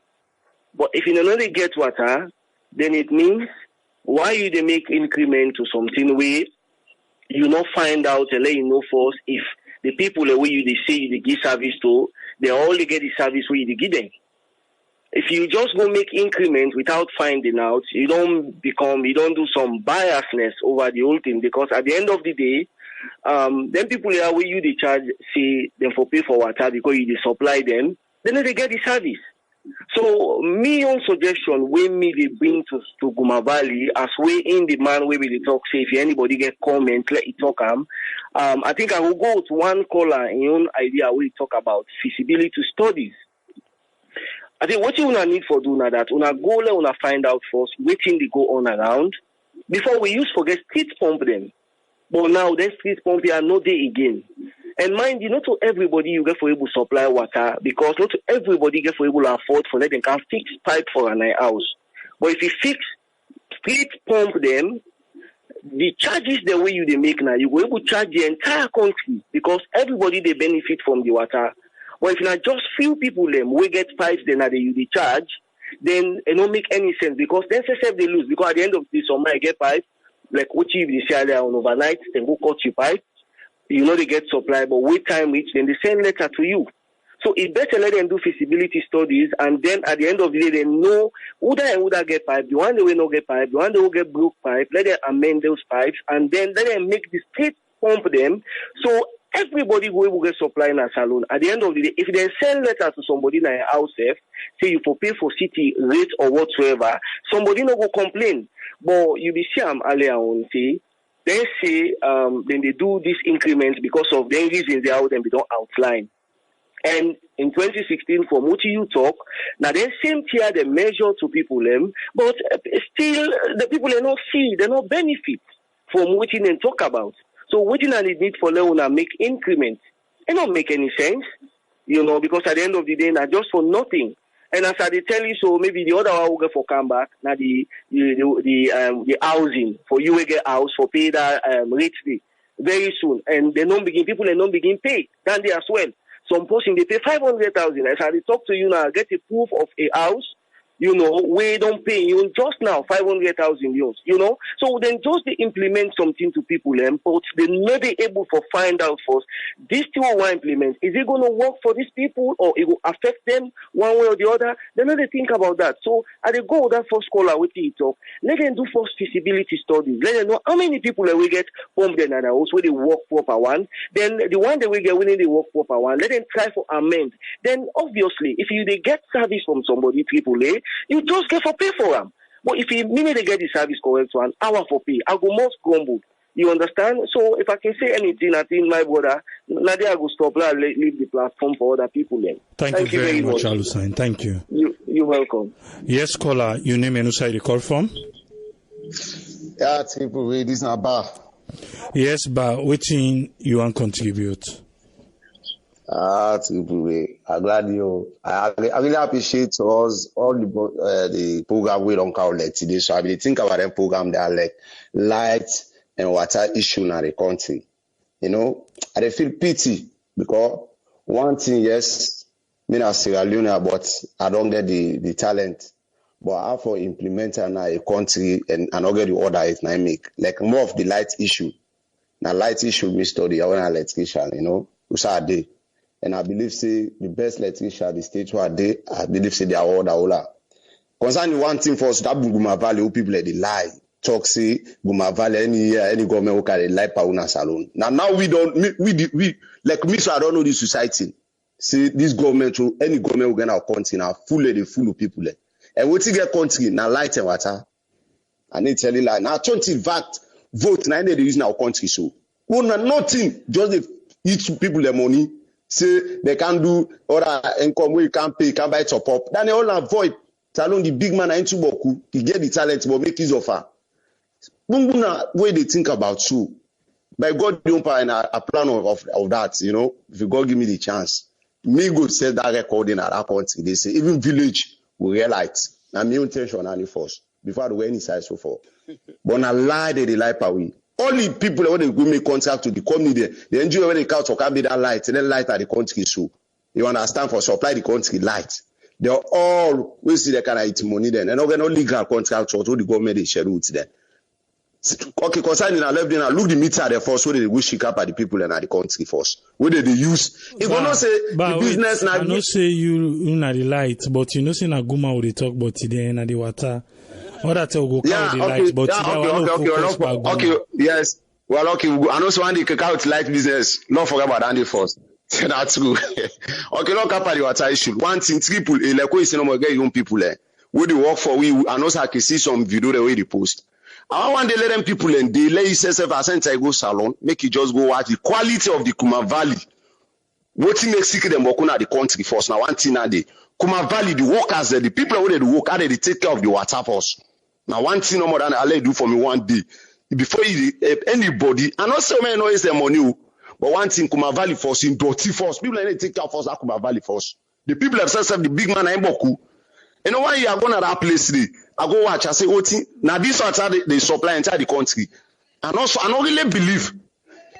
but if you don't get water, then it means why you they make increment to something where you not find out and let you know first if the people the way you they say they give service to, they only get the service where you give them. If you just go make increment without finding out, you don't do some biasness over the whole thing, because at the end of the day, then people are where you they charge, say them for pay for water because you they supply them, then they get the service. So me own suggestion when me they bring to Guma Valley as way in the man where we they talk, say if anybody get comment, let it talk I think I will go to one caller in your own idea where we talk about feasibility studies. I think what you wanna need for doing that, wanna go let wanna find out first waiting they go on around before we use forget street pump them. But now then street pump are no day again. And mind you, not to everybody you get for able to supply water, because not to everybody get for able to afford for let them can fix pipe for an house. But if you fix street pump them, the charges the way you they make now, you will able to charge the entire country because everybody they benefit from the water. But if not just few people them we get pipes then they charge, then it don't make any sense because then they lose, because at the end of the summer I get pipes, like what you say earlier on overnight, then go cut your pipe. You know they get supply, but wait time reach, then they send letter to you. So it better let them do feasibility studies, and then at the end of the day, they know who that and who that get pipe, the one they will not get pipe, the one they will get broke pipe, let them amend those pipes, and then let them make the state pump them. So everybody will get supply in a salon. At the end of the day, if they send letter to somebody in a house, say you for pay for city rate or whatsoever, somebody not go complain. But you be see earlier on, see, they say then they do these increments because of the reasons they out and they don't outline. And in 2016, for what you talk, now they same tier they measure to people, but still the people they not see, they not benefit from what they talk about. So what you need for Leone make increments. It don't make any sense, because at the end of the day, not just for nothing. And as I tell you, so maybe the other one will go for comeback. Now the housing for you will get house for pay that rate fee very soon, and people are not begin pay than they as well. Some person they pay 500,000. As I talk to you now, get a proof of a house. We don't pay you just now 500,000 euros. So then just they implement something to people, but they not be able to find out first. This thing will implement. Is it going to work for these people, or it will affect them one way or the other? They not they think about that. So at the go that first caller with it talk, let them do first feasibility studies. Let them know how many people that we get pumped in and house where they work proper one. Then the one that we get when they work proper one, let them try for amend. Then obviously, if they get service from somebody, AAA, you just get for pay for them. But if you mean they get the service correct one, hour for pay, I go most grumble. You understand? So if I can say anything, I think my brother, Nadia, I go stop and leave the platform for other people then. Thank you very much, Alusain. Thank you. You're welcome. Yes, caller, your name and who side you call from? Yeah, people, this is not Ba. Yes, Ba, waiting you want contribute. People, I'm glad you. I really appreciate us all the program we don't call like today. So I really think about them program that are like light and water issue in the country. I feel pity because one thing, yes, me na Sierra Leone, but I don't get the talent. But how for implementing now a country and not get the order it I make like more of the light issue. Now light issue me study. I want an electrician, who's a day. And I believe, say, the best electrician, the state where they, I believe, say, they are all. Concerning one thing for us, that Guma Valley, who people they lie, talk, say, Guma Valley, any government who can lie, Pauna Salon. Now we don't, we, like me, so I don't know this society. See, this government, any government who get our country now, full of people. And what you get country, now light and water. And they tell you, like, now 20 vote, now they use our country, so. Well, nothing, just the each people their money. Say they can do other income where you can't pay, you can't buy top up. Then they all avoid. Salon the big man into Boku, he get the talent, but make his offer. Bunguna way they think about you. By God, don't plan a plan of that, if you God give me the chance. Me go set that record in our country. They say even village will realize. Now me intention on the force before I do any size so far. But na lie they lie away. Only people when they go make contract to the company, the NGO when they count for can be that light, and then light at the country so. You understand for supply the country light. They all we see they can eat money then. And no legal contract or the government they share with them. Okay, concerning I left then look the meter there first, so they wish up at the people and at the country first. Where they use if you not say the business now. I not say you na the light, but say na Guma will they talk about today and the water. Other tell go carry the light, but okay, yes. Well, okay, I know one they out light business. Not forget about Andy first. That's good. Okay, look up at the water issue. One thing, triple, like we say no more get young people where they work for we, and also I can see some video the way they post. I want to let them people and they let yourself as I go salon, make you just go watch the quality of the Guma Valley. What makes secret them working at the country first? Now one thing now the Guma Valley, the workers there, the people where they work, how they take care of the water first. Now one thing no more than I'll let you do for me one day. Before you anybody, and also man know it's their money, but one thing Guma Valley first in dirty first. People need to take care of first at Guma Valley first. The people themselves have the big man in Boku. You know why you are going to that place today? I go watch, I say, now this water they supply inside the country. And also I don't really believe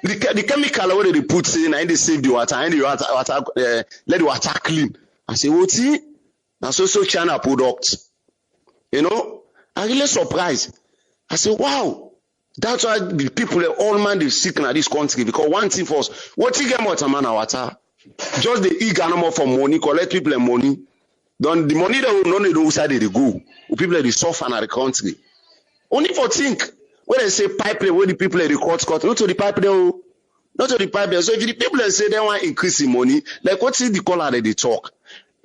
the chemical where they put in and they save the water and the water let the water clean. I say, now so China products. I really surprised. I say, wow. That's why the people, all man, they sick in this country because one thing first, what you get more man water? Just the eager no more for money, collect people money. Then the money that will not know side they go. People they suffer in the country. Only for think when they say pipeline, where the people they cut, not to the pipeline, not to the pipeline. So if the people say they want increase in money, like what's the color that they talk?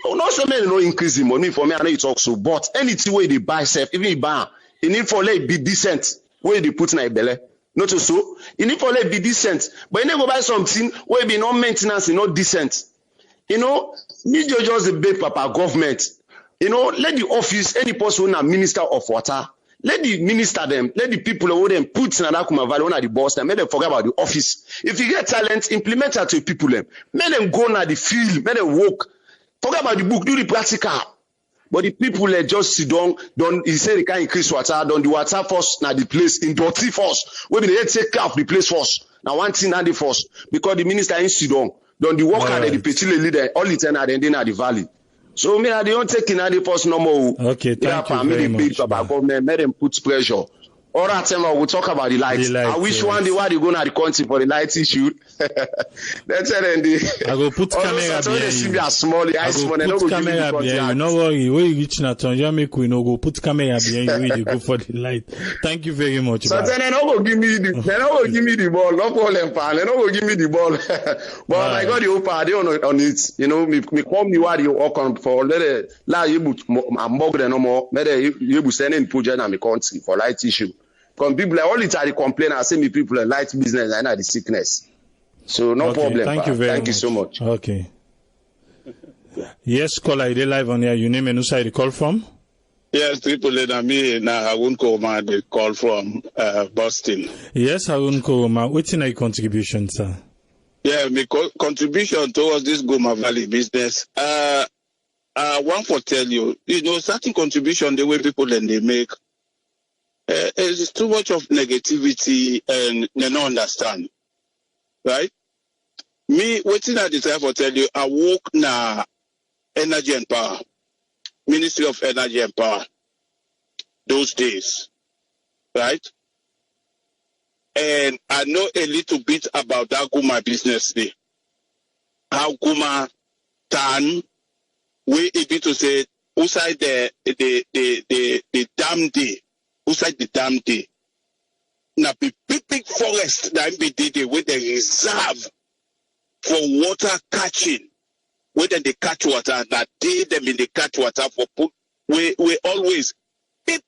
Not so many no increase in money for me. I know you talk so, but anything where they buy self, even you buy, you need for let be decent. Where they put in a belly, not so. You need for let be decent, but you never buy something where be no maintenance, not decent. You know, need you just the big papa government. You know, let the office, any person a minister of water, let the minister them, let the people who them put in that Kuma Valley on the boss them, make them forget about the office. If you get talent, implement that to people them. Make them go na the field, make them work. Forget about the book, do the practical. But the people just sit down, don't he say they can't increase water, don't the water first now the place in dirty first. We they take care of the place first. Now one thing now the first because the minister ain't sit down, don't the worker right. The petty leader, all the ten are then the valley. So me I don't take in the first no more. Okay, thank you very much. About government, make them put pressure. All that time we'll talk about the lights. I wish one day why they go to the country for the light issue. That's it. I go put camera behind you. I go put camera behind you. No worry, when you reach Natonja, make we no go put camera behind you. You go for the light. Thank you very much. So then they no go give me the ball. No problem, pal. They no go give me the ball. But I got the open they on it. You know, me come me what you work on for. Let you put more no more. Maybe you put sending project na me country for light issue. Because people all the time complain and say me people are light business and the sickness. So no problem. Thank you very much. Thank you so much. Okay. Yes, caller, they live on here. You name and who side you call from? Yes, people in me now I won't call my they call from Boston. Yes, I won't call my what's in your contribution, sir? Yeah, my contribution towards this Guma Valley business. One for tell you, certain contribution the way people then they make. There's too much of negativity and they don't understand, right? Me, waiting at the time for tell you, I work na Energy and Power, Ministry of Energy and Power, those days, right? And I know a little bit about that Guma business day. How Guma turn, we able to say, outside the dam day. Outside the dam day. Now be big forest that be the where they reserve for water catching. Whether they catch water, that day them in the catch water for put we always big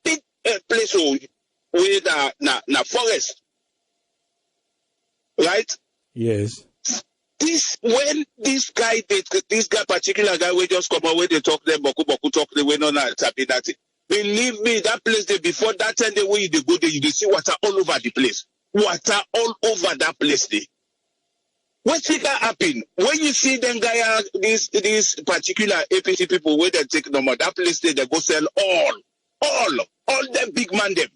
place where na forest. Right? Yes. This particular guy we just come out where they talk them boku talk the way no happy that. Believe me, that place there before that time the way you go there, you see water all over the place. Water all over that place there. What thing happen when you see them guy this particular APC people where they take number that place there they go sell all them big man them,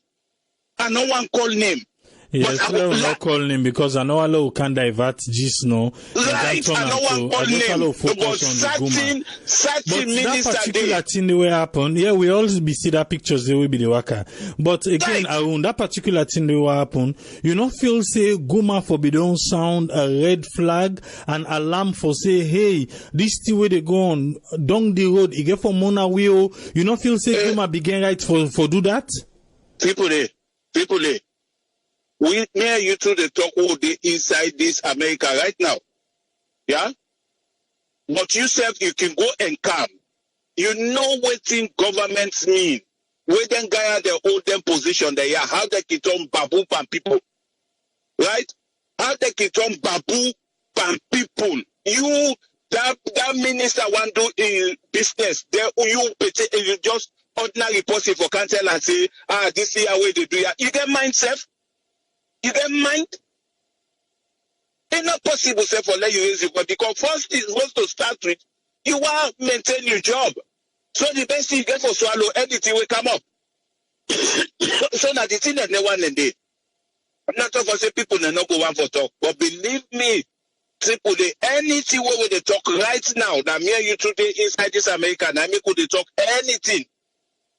and no one call name. Yes, I will not call him because I know Allah can divert this no. Right, I know one call him. But certain that particular thing the way happen, yeah, we always be see that pictures they will be the worker. But again, around that particular thing the way happen, you know, feel say Guma for be don't sound a red flag, an alarm for say, hey, this the way they go on down the road, you get from Mona wheel, you know, feel say Guma begin right for do that? People there. We near you to the talk all day inside this America right now. Yeah? But yourself, you can go and come. You know what thing governments mean. Where them guy they hold them position they are, how they can turn babu pan people. Right? How they can turn babu pan people. You that minister want to do business. There you just ordinary person for cancel and say, this is how way they do it. You get mindset. You get mind? It's not possible, say, for let you raise it, but because first is supposed to start with, you want to maintain your job. So the best thing you get for swallow, anything will come up. So now the thing that no one and day. I'm not talking for say people that not go one for talk, but believe me, triple day, anything where they talk right now, that me and you today inside this America, now me could they talk anything.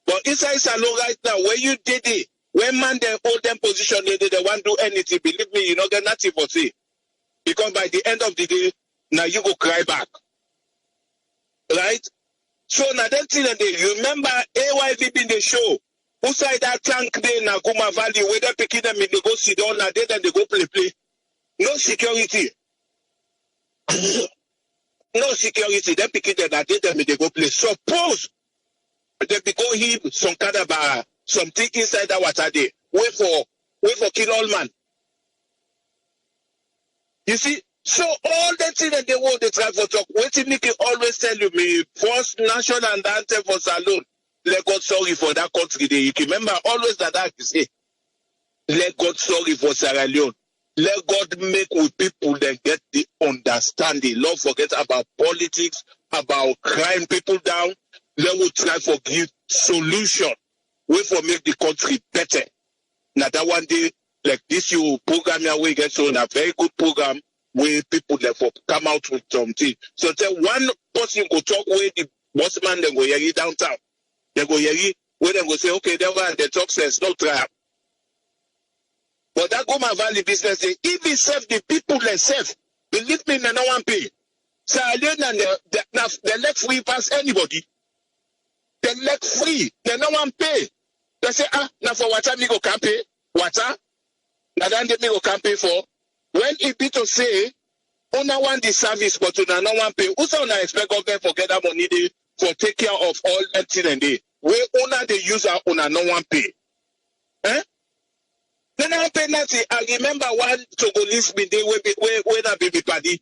But inside salon right now, where you did it, When man they hold them position, they want to do anything. Believe me, you don't get nothing for say. Because by the end of the day, now you go cry back. Right? So now that thing you remember AYV in the show. Who side that tank there na Guma Valley, where they picking them in the go sit down now, then they go play. No security. No security. They picking them now, then they go play. Suppose they be go him some kind of something inside that water there. Wait for kill all man. You see, so all the things that they want to try for talk, waiting me can always tell you me first national anthem for Salone. Let God sorry for that country there. You can remember always that you say, let God sorry for Sierra Leone. Let God make with people that get the understanding. Lord, forget about politics, about crime people down. Let us try for give solution. Wait for make the country better. Now that one day, like this you program your way get so a very good program where people therefore come out with something. So tell one person go talk where the boss man then go hear you downtown. They go hear you where they go say, okay, they one the talk says no try. But that Guma Valley business, if it's safe, the people themselves, believe me, they no one pay. So they let free pass anybody. They let free, they no one pay. They say, now for water me go can pay. Water? Now then they go can pay for. When it be to say, una want the service, but una no one pay. Also, una expect government for get that money they for take care of all that thing and they. Where una they use our una no one pay. Eh? Then I pay nothing. I remember one Togolese me day when I baby party.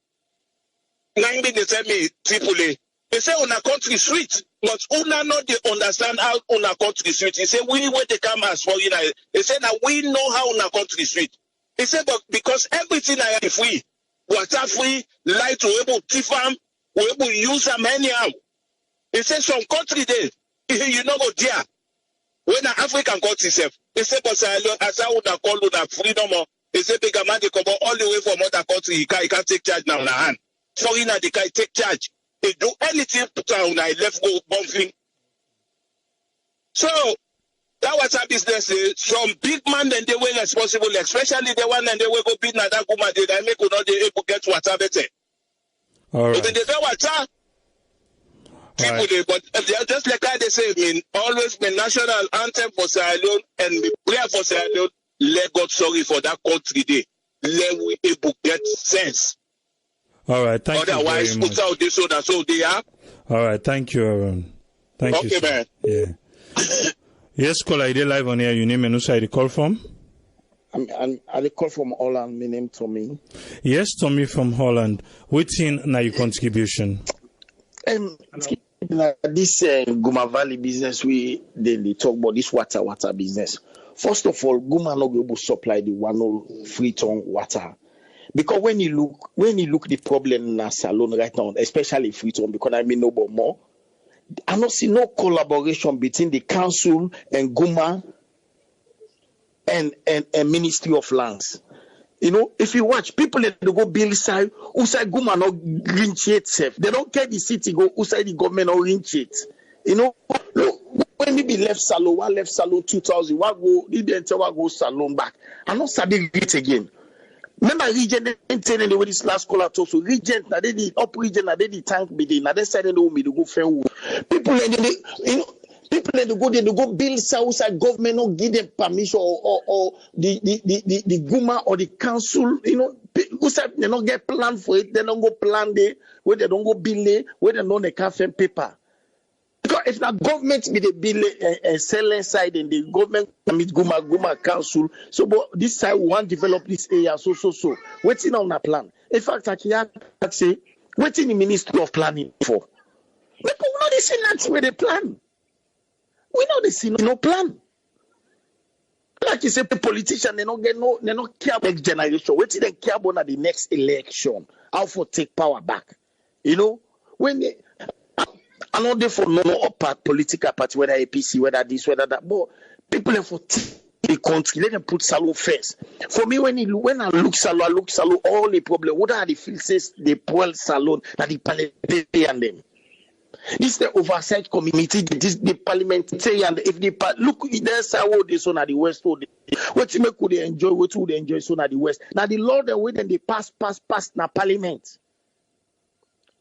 9 minutes they tell me Tripoli. They say on a country sweet, but una not they understand how on a country sweet. They say we where they come as for you know. They say that we know how on a country sweet. They say but because everything I am free, water free, light we able to farm, we able use them anyhow. They say some country there, you know go there. When an African country self, they say but as I would have called that freedom or they say big man they come all the way from other country, he can't take charge now in the hand. Foreigner they can't take charge. They do anything when I left go bumping. So that was a business. Some big man then they were responsible, especially the one and they will go beat that Guma did. I make not able to get water better. All right. But they don't water. People right. But just like I they say, always the national anthem for Sierra Leone and the prayer for Sierra Leone. Let God sorry for that country day. Let we able get sense. All right, thank otherwise, you very much. Out this so that's all they are. All right, thank you, Aaron. Thank you. Okay, man. Yeah. Yes, caller, I did live on here. Your name and who side you call from? I call from Holland. My name Tommy. Yes, Tommy from Holland. What's in now your contribution? This Guma Valley business, they talk about this water business. First of all, Guma not be able to supply the 1 free ton water. Because when you look the problem in Salone right now, especially Freetown, because I mean no more, I don't see no collaboration between the council and Guma and Ministry of Lands. You know, if you watch people that go build side, who side Guma not reach itself. They don't care the city go who side the government or reach it. You know, look, when maybe left Salone 2000, one go the entire go Salone back. I not study it again. Remember region intended the way this last caller talks so region now they the up region now they the tank be there now they said they know me to go fair people and they go build outside government not give them permission or the Guma or the council you know who said they not get plan for it they don't go plan there where they don't go build it where they know they can't find paper. Because if the government be the bill selling side and the government meet Guma council, so but this side we want to develop this area so. Waiting on a plan. In fact, I can say, waiting the Ministry of Planning for. We know they see that's where they plan. We know they see no plan. Like you say, the politician they don't care about next generation. Waiting they care about the next election. How for take power back. You know when they. I know they for no political party, whether APC, whether this, whether that. But people have for the country, let them put Salone first. For me, when I look Salone, all the problem. What are the fixes they pull Salone that the parliamentary and them? This is the oversight committee, the parliamentarian. If the look, there's how they so now the West. What you make could they enjoy? What would they enjoy so now the West? Now the law the way then they pass na parliament.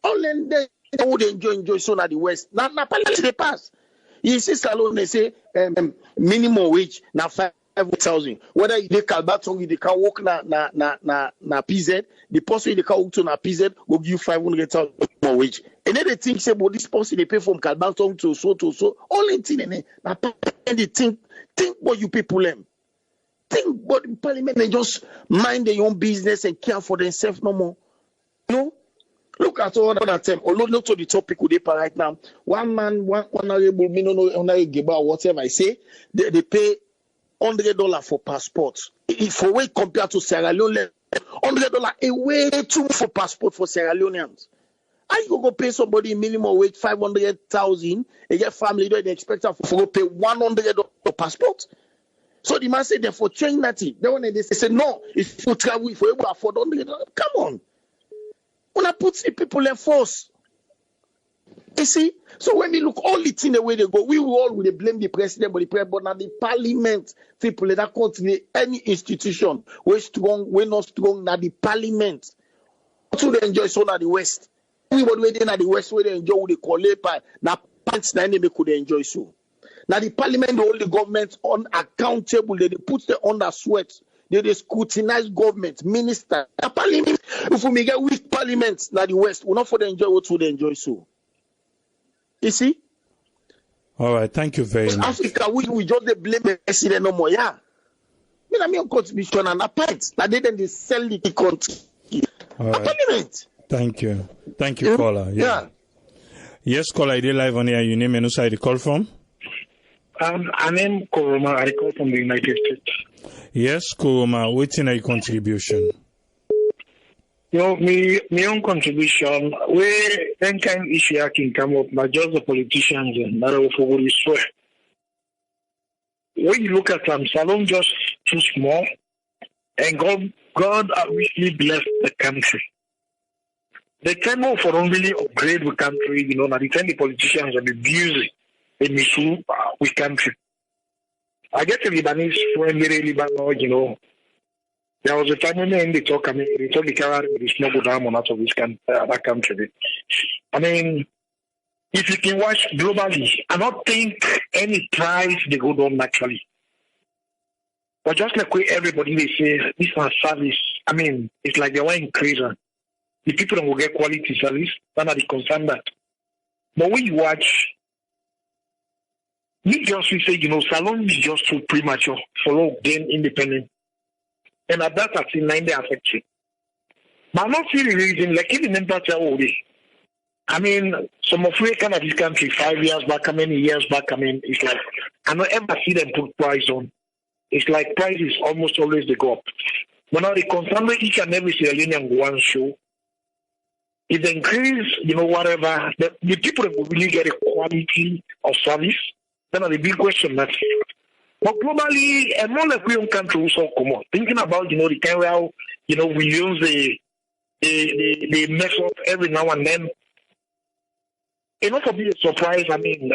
All then they would enjoy so now the West. Now parliament they pass. You see Salon they say minimum wage now 5,000. Whether they can battle, they can work na PZ. The person they can work to na PZ will give 500,000 more wage. And then they think say, but this person they pay from Kalbantong to so. Only thing and they think what you people them. Think what the parliament they just mind their own business and care for themselves no more. You know? Look at all that time. Although not to the topic with the right now. One man, one honorable me no Guma whatever I say, they pay $100 for passports. If for way compared to Sierra Leone, $100 a way too for passport for Sierra Leoneans. How you go pay somebody minimum wage 500,000 and your family don't expect to go pay $100 passport? So the man said therefore change nothing. Then when they say no, if you travel, if you able to afford $100, come on. When I put the people in force. You see? So when we look all the things the way they go, we all will blame the president, but now the parliament, people in that country, any institution, we're strong, we're not strong, now the parliament. So they enjoy so now the West. Everybody waiting at the West where they enjoy what they call it, now pants na they could enjoy so. Now the parliament hold the government unaccountable, they put them under sweat. They scrutinize government, minister. The parliament, if we get weak parliament now the West, we're not for the enjoy what they enjoy so. You see? All right, thank you very much. Africa, we just blame the president no more, yeah. I mean, contribution and a point. Now they sell the country. All right. Parliament. Thank you, caller. Yeah. Yes, caller, I did live on here. Your name and who side you call from? I name Koroma. I call from the United States. Yes, Koroma. What's in your contribution? My own contribution, where any kind of issue can come up, not just the politicians and not for what you swear. When you look at them, Salon just too small, and God obviously blessed the country. They can go for really upgrade the country, now the time the politicians are abusing the mission with country. I get a Lebanese friend, Lebanon, there was a time when they talk, they told the carrier with the smuggled diamond out of that country. I mean, if you can watch globally, I don't think any price they go down naturally. But just like everybody, they say, this is a service. I mean, it's like they want to increase. The people that will get quality service, none of the concern that. But when you watch, we just say, Salon is just too premature for them independent. And at that, I've seen 9 days affection. But I'm not really reason, like even in that already. I mean, some of we kind of this country 5 years back, how many years back, it's like, I don't ever see them put price on. It's like prices almost always they go up. But now they concern with each and every Sierra Leonean one show. If they increase, whatever, the people that will really get a quality of service, then the big question that's but globally, and more like we own country also come on. Thinking about, the kind of, we use the mess up every now and then. It not to be a surprise, I mean,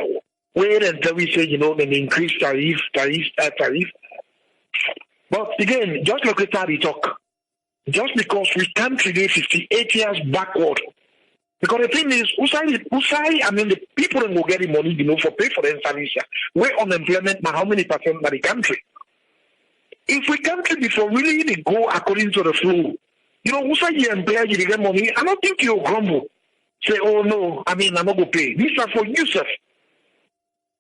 where until we say, then increase tariff. But again, just like we talk, just because we can't today 58 years backward. Because the thing is, the people that will get the money, for pay for the service. We're unemployment now, how many percent by the country? If we country before really they go according to the flow, you employer, you get money, I don't think you'll grumble. Say, oh no, I'm not going to pay. These are for you, sir.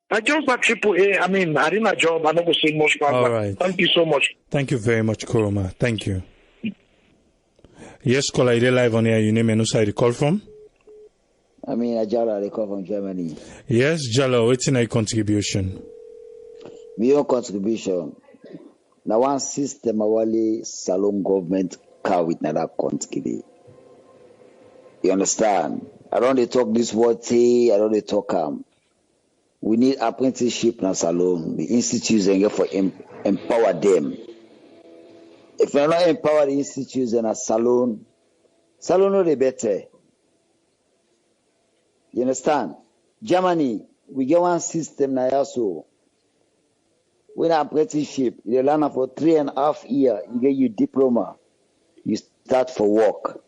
I just got AAA, I didn't a job, I'm not going to say much about all right. Thank you so much. Thank you very much, Koroma. Thank you. Yes, caller, you're live on here. Your name and who side you call from? Jalo, I call from Germany. Yes, Jalo, what's in your contribution? My own contribution. Now, one system, awali Salon government car with another country. You understand? I don't talk this word, I don't talk we need apprenticeship in Salon. The institutes and for empower them. If you not empower the institutes in a Salon know the better. You understand? Germany, we get one system now so. When apprenticeship, you learn for 3.5 years, you get your diploma, you start for work.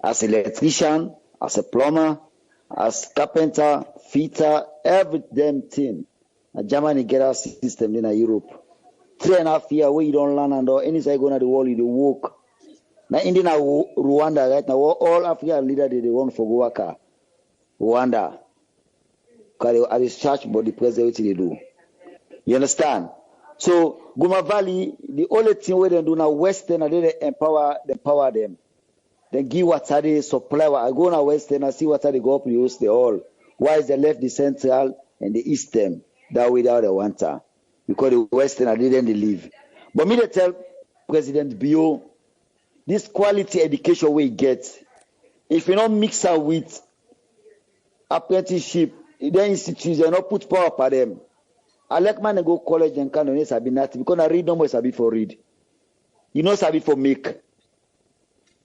As an electrician, as a plumber, as carpenter, fitter, every damn thing. And Germany get our system in Europe. 3.5 years where you don't learn and any side going to the world, you do work. Now India, Rwanda right now, all African leaders they want for work. Rwanda. Because they are search for the president they do. You understand? So Guma Valley, the only thing where they do now Western and they empower them. They give what they supply. I go now Western, I see what they go up use the all. Why is the left, the central, and the eastern? That way they want to. Because the Western I didn't leave. But me to tell President Bio, this quality education we get, if you don't mix up with apprenticeship, the institutes they not put power for them. I like man to go college and can only sabi nothing because I read no more sabi for read. You know sabi for make.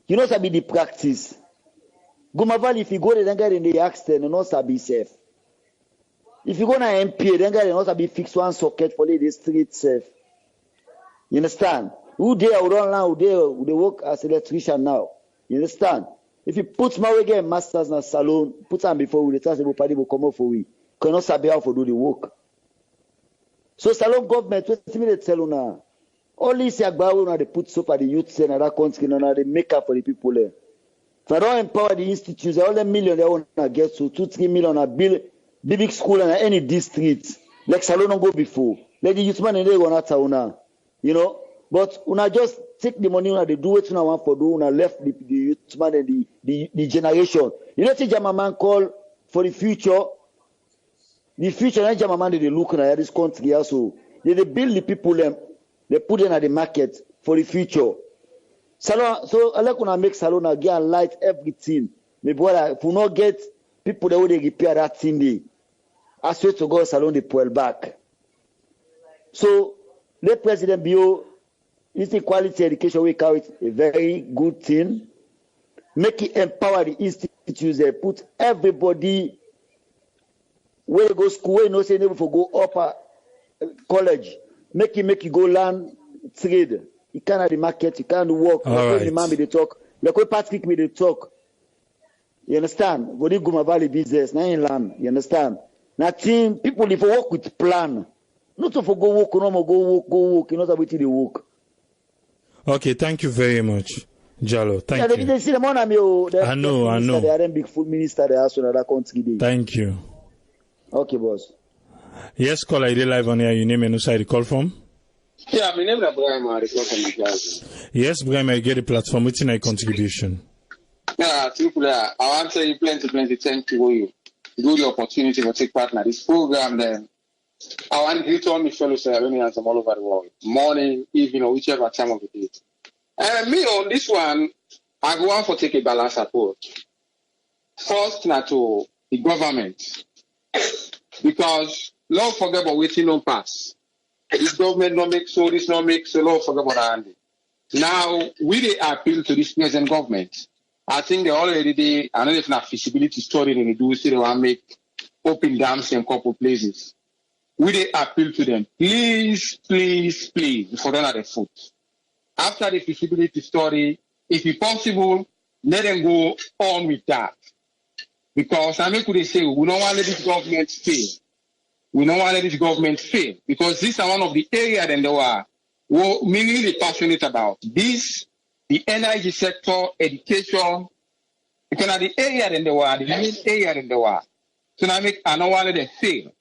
You know sabi the practice. Guma Valley, if you go there, then get in the accident, you know sabi safe. If you go to MPA, then get in sabi fix one socket for the street safe. You understand? Who there who don't learn, who they work as electrician now. You understand? If you put my way get masters in a salon, put them before we return the party will come up for we. Cannot sabi how to do the work. So salon government, what me they tell you now? All these yagbawo they put so for the youth in that country, now they make up for the people there. If I don't empower the institutes, all the million they want to get so 2-3 million a build big school in any district. Like salon don't go before. Like the youth man in there gonna town, you know. But una just take the money, una they do what una want for do, una left the youth man and the generation. You know what Jama man call for the future? The future, na Jama man they look at this country also. They build the people them, they put them at the market for the future. Salon, so I like una make salon again light everything. My brother, if we not get people that will repair that thing there, I swear to God, salon they pull back. So let President Bio. This quality education we call it a very good thing. Make it empower the institutes. They put everybody where go school, where no say never for go upper college. Make you go learn trade. You can't have the market. You can't work. Like the man they talk. Like when Patrick they talk. You understand? What you Guma Valley business now in land. You understand? Now team people if work with plan. Not to for go work, no more go work. You know what they work. Okay, thank you very much, Jalo. Thank you. They see the money, I know. They are big food minister. They are so that country. Thank you. Okay, boss. Yes, call ID live on here. You name and who side you call from? Yeah, my name is Brian. I call from the class. Yes, Brian, I get the platform. What's in my contribution? Yeah, simply, I want to say plenty. Thank you. Good opportunity to take part in this program. Then I want to greet all my fellow Sierra from all over the world, morning, evening, or whichever time of the day. And me on this one, I go on for take a balanced approach. First, not to the government, because don't forget about waiting on pass. This government not make so, this not make so. Don't forget about Andy. Now we they appeal to this present government. I think they already I don't know if not feasibility study in the do see they want to make open dams in a couple places. We they appeal to them, please, before they are the foot. After the feasibility study, if it's possible, let them go on with that. Because I mean, could they say we don't want to let this government fail. We don't want to let this government fail because this is one of the areas that they were really passionate about. This, the energy sector, education, because the area that they were, the main area that they were. So now I don't want to let them fail.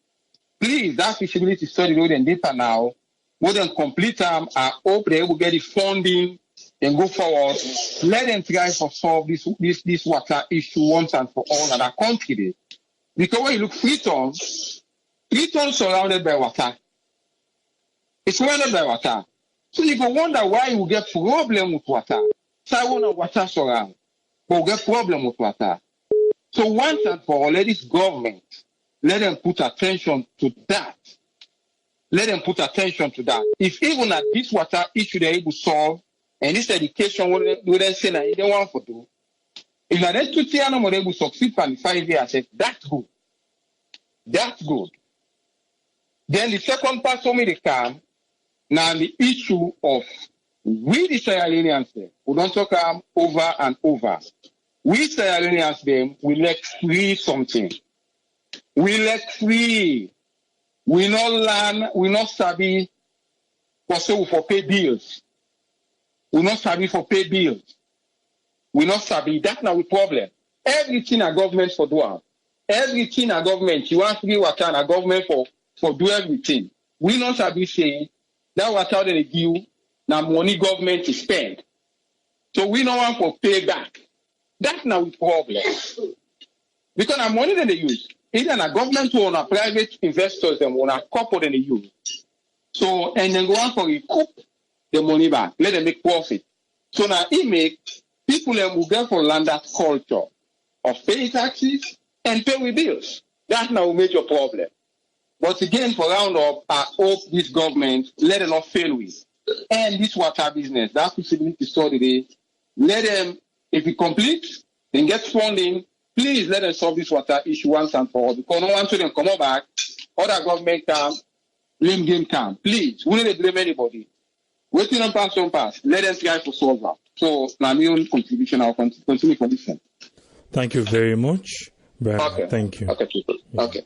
Please, that feasibility study road and data now, more than complete them. I hope they will get the funding and go forward. Let them try to solve this water issue once and for all in our country. Because when you look Freetown surrounded by water. It's surrounded by water. So you can wonder why you get problem with water. So I want water surround, but we get problem with water. So once and for all, let this government, let them put attention to that. Let them put attention to that. If even at this water issue they're able to solve, and this education wouldn't say that they want to do, if they're able to succeed for the 5 years, that's good. That's good. Then the second part for me they come now the issue of we the Sierra Leoneans them, we don't talk over and over. We Sierra Leoneans them, we let free something. We let free. We not learn, we not sabi for pay bills. We not sabi for pay bills. We not sabi. That's not the problem. Everything a government for do. Everything a government. You want to be what kind of government for do everything. We not sabi say that what how they give now money government to spend. So we don't want for pay back. That's not the problem. Because the money that they use, either a government or a private investors them or a corporate that they use. So and then go on for recoup the money back. Let them make profit. So now it make people who get for land that culture of pay taxes and pay with bills. That's now a major problem. But again, for round up, I hope this government let them not fail with. And this water business, that feasibility study today, let them, if it completes, then get funding, please let them solve this water issue once and for all. Because no one to them come back, other government come, blame game come. Please, we don't blame anybody. Waiting on pass, don't pass. Let them try to solve that. So, my own contribution, I'll continue for this one. Thank you very much, Brian. Okay. Thank you. Okay, people. Okay.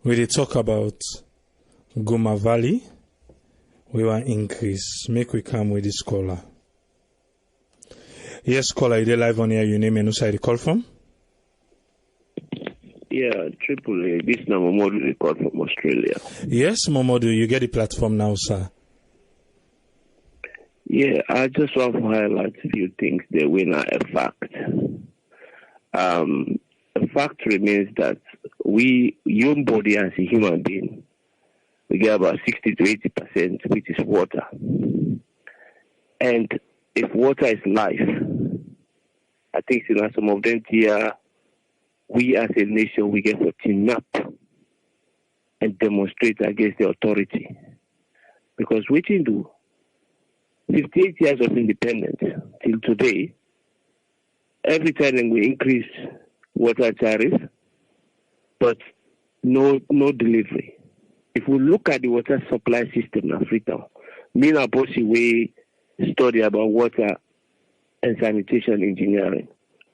We did talk about Guma Valley. We want increase. Make we come with the scholar. Yes, caller, you live on here. Your name and who side you call from? Yeah, Triple A. This is Momodu, they call from Australia. Yes, Momodu, you get the platform now, sir. Yeah, I just want to highlight a few things that we know a fact. The fact remains that we, human body as a human being, we get about 60 to 80%, which is water. And if water is life, I think some of them here, we as a nation, we get to team up and demonstrate against the authority. Because we can do 58 years of independence till today, every time we increase water tariff, but no delivery. If we look at the water supply system in Africa, me and Bossy we study about water and sanitation engineering.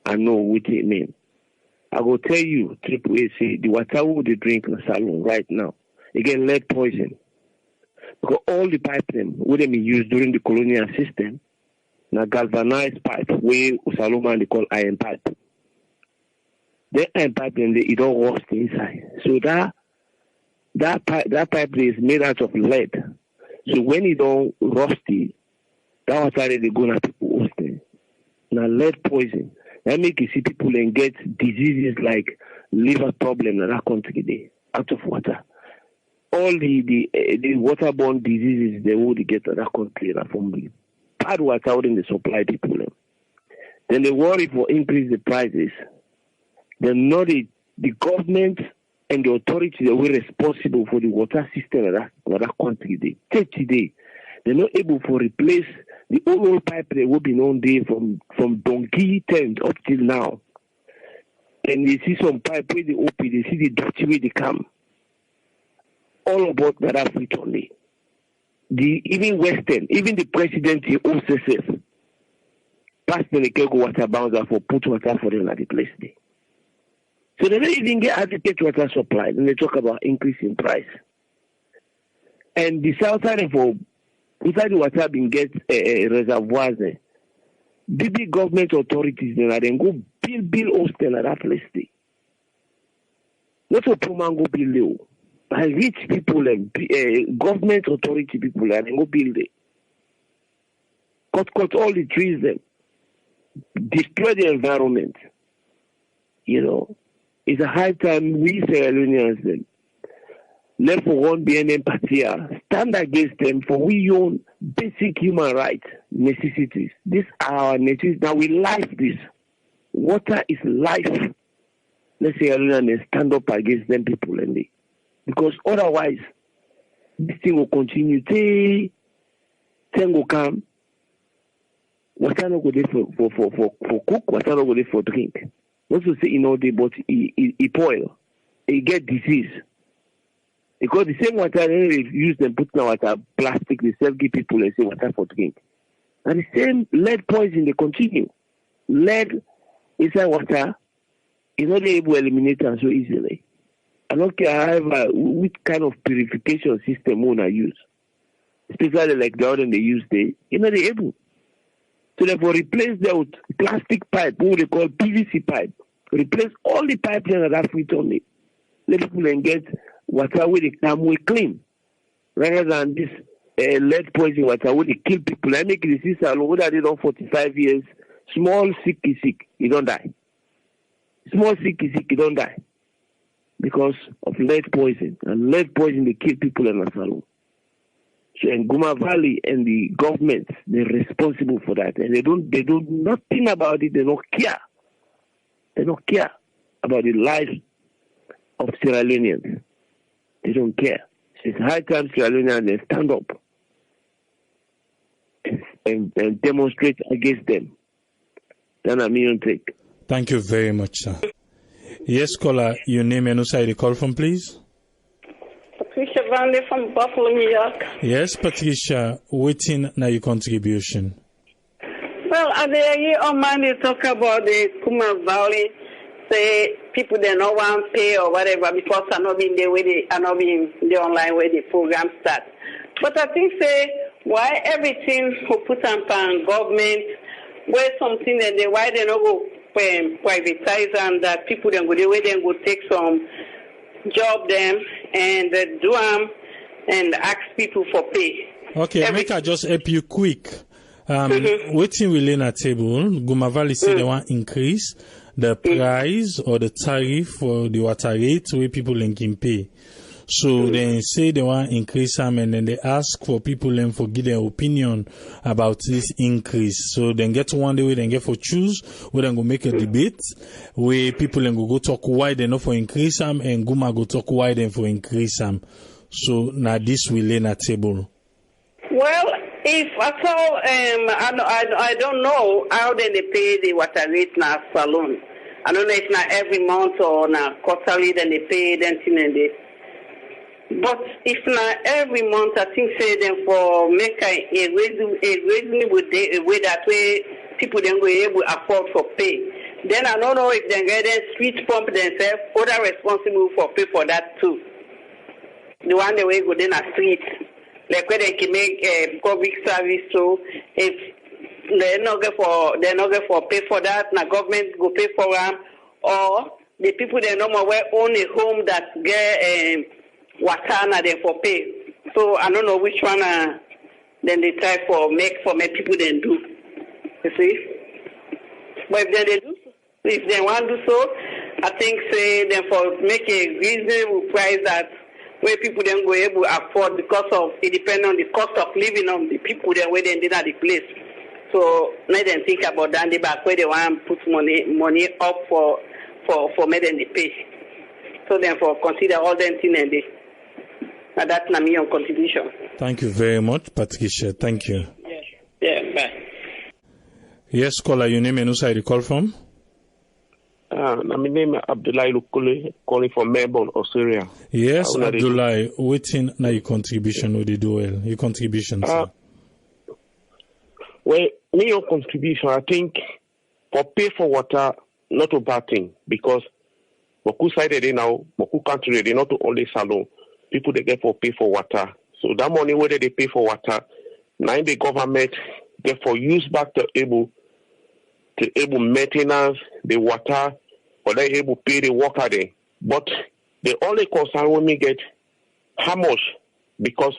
I know what it means. I will tell you, Triple A, the water we they drink in the salon right now, again, lead poison. Because all the pipeline what they used during the colonial system, now galvanized pipe, where Salomon they call iron pipe. The iron pipe then it don't rust inside. So that pipe is made out of lead. So when it don't rusty, that water they go na people hosting. Now lead poison. That make you see people and get diseases like liver problem in that country today out of water. All the waterborne diseases they would get in that country from bad water wouldn't they supply people. Then they worry for increase the prices. Then not the government and the authorities that were responsible for the water system in that country today. They're not able to replace the old pipe that will be known there from donkey tent up till now. And they see some pipe where they open, they see the dirty way they come. All about that fleet only. Even Western, even the president, he also says, pass the go water bouncer for put water for them at the place there. So they don't even get adequate water supply. Then they talk about increasing price. And the south side for inside the water being get reservoirs there. Big government authorities then go build hostel at that place there. Not for poor man go build it. And rich people and government authority people and go build it. Cut all the trees then. Destroy the environment. You know, it's a high time we Sierra Leoneans then. Let for one BNM party stand against them for we own basic human rights necessities. These are our necessities. Now we life this. Water is life. Let's say and stand up against them people and they. Because otherwise this thing will continue. Thing will come. Water not go there for cook, water not go there for drink. Not to say but he boil. He get disease. Because the same water they use them put in water plastic, they serve give people and say water for drink. And the same lead poison they continue. Lead inside water is not able to eliminate them so easily. I don't care however which kind of purification system we use. Especially like the one they use they're not able. So therefore replace them with plastic pipe, what they call PVC pipe. Replace all the pipe that are fit on it. Let people then get water where they come with clean. Rather than this lead poison water where they kill people. I make the sister what I did on 45 years. Small sick is sick, you don't die. Small sick is sick, you don't die. Because of lead poison. And lead poison they kill people in the salon. So in Guma Valley and the government, they're responsible for that. And they do nothing about it, they don't care. They don't care about the lives of Sierra Leoneans. They don't care. It's high time Sierra Leoneans they stand up and demonstrate against them. Then I'm going to take. Thank you very much, sir. Yes, caller, your name and who you call from, please? Patricia Vanley from Buffalo, New York. Yes, Patricia, waiting now your contribution. Well, I hear on Monday talk about the Guma Valley, say people they no want pay or whatever because I'm not being there with I'm not being the online where the program start. But I think say why everything who put on government, where something and why they not go privatize and that people then go the way they go take some job them and do them and ask people for pay. Okay, make I just help you quick. Waiting we learn at table, Guma Valley say they want increase the price or the tariff for the water rate where people can pay. So they say they want increase them and then they ask for people then for give their opinion about this increase. So then get one day we then get for choose, we then go make a debate where people then go talk why they not for increase them and Guma go talk why then for increase them. So now this will learn at table. Well, if at all, I don't know how they pay the water rate now salon. I don't know if not every month or now quarterly then they pay them thing and they. But if not every month, I think say them for make a reasonable day, a way that way people then go able to afford for pay. Then I don't know if they get a street pump themselves, other responsible for pay for that too. The one the way go then a street. Like where they can make a public service, so if they're not get for pay for that, now government go pay for them, or the people they no more own a home that get water now they for pay. So I don't know which one then they try for make people then do. You see, but if they want to do so, I think say then for make a reasonable price that. Where people then go able to afford because of it depends on the cost of living of the people there where they did at the place. So let them think about that they back where they want to put money up for make them pay. So therefore consider all them things and that's not me on contribution. Thank you very much, Patricia. Thank you. Yeah, bye. Yes, caller, your name and who you call from? My name is Abdullah Lukule, calling from Melbourne, Australia. Yes, Abdullah, waiting now your contribution with the duel. Your contribution, sir. Well, me your contribution, I think for pay for water, not a bad thing because Moku side they now, Moku country they not only salon. People they get for pay for water. So that money where they pay for water, now the government get for use back to able maintenance the water or they able pay the worker there. But the only concern when we get how much because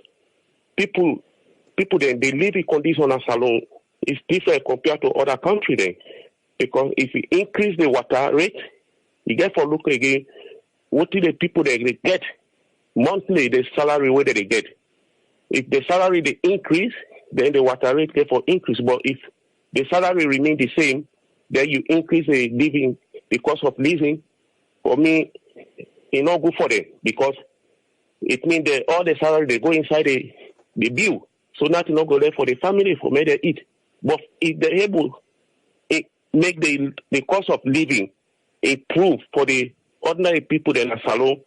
people then they live in condition as salon is different compared to other countries then. Because if you increase the water rate, you get for look again what do the people they get monthly the salary where they get. If the salary they increase, then the water rate get for increase. But if the salary remain the same, then you increase the cost of living. For me, it's not good for them because it means that all the salary they go inside the bill. So nothing not go there for the family for me to eat. But if they're able to make the cost of living a proof for the ordinary people in Salon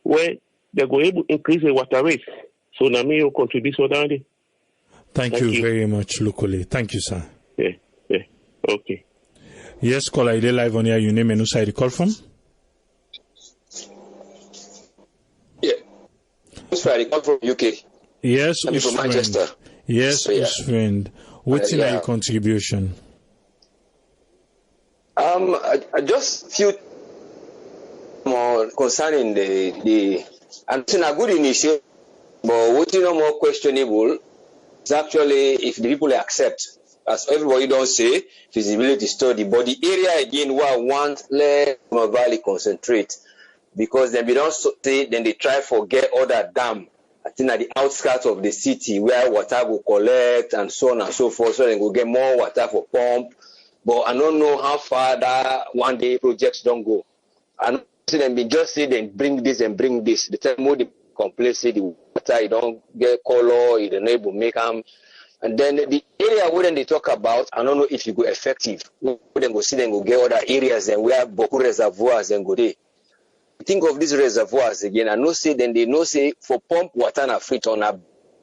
where they go able to increase the water rate. So now me contribute so down there. Thank you very much, locally. Thank you, sir. Yeah. Okay. Yes, caller, are live on here. Your name and who side you call from? Yeah. I call from UK. Yes, I'm from Manchester. Yes, friend. What's in your contribution? I just feel more concerning the I'm saying a good initiative, but what's more questionable is actually if the people accept, as everybody don't say, feasibility study, but the area again where I want let Guma Valley concentrate, because then we don't say then they try to get other dam. I think at the outskirts of the city where water will collect and so on and so forth, so they will get more water for pump. But I don't know how far that one day projects don't go. And see them be just say then bring this and bring this. The time more the complaint say the water you don't get color, you don't able to make them. And then the area where they talk about, I don't know if you go effective. When they go see them go get other areas and where Boku reservoirs and go there. Think of these reservoirs again. I know say then they know say for pump water na free on a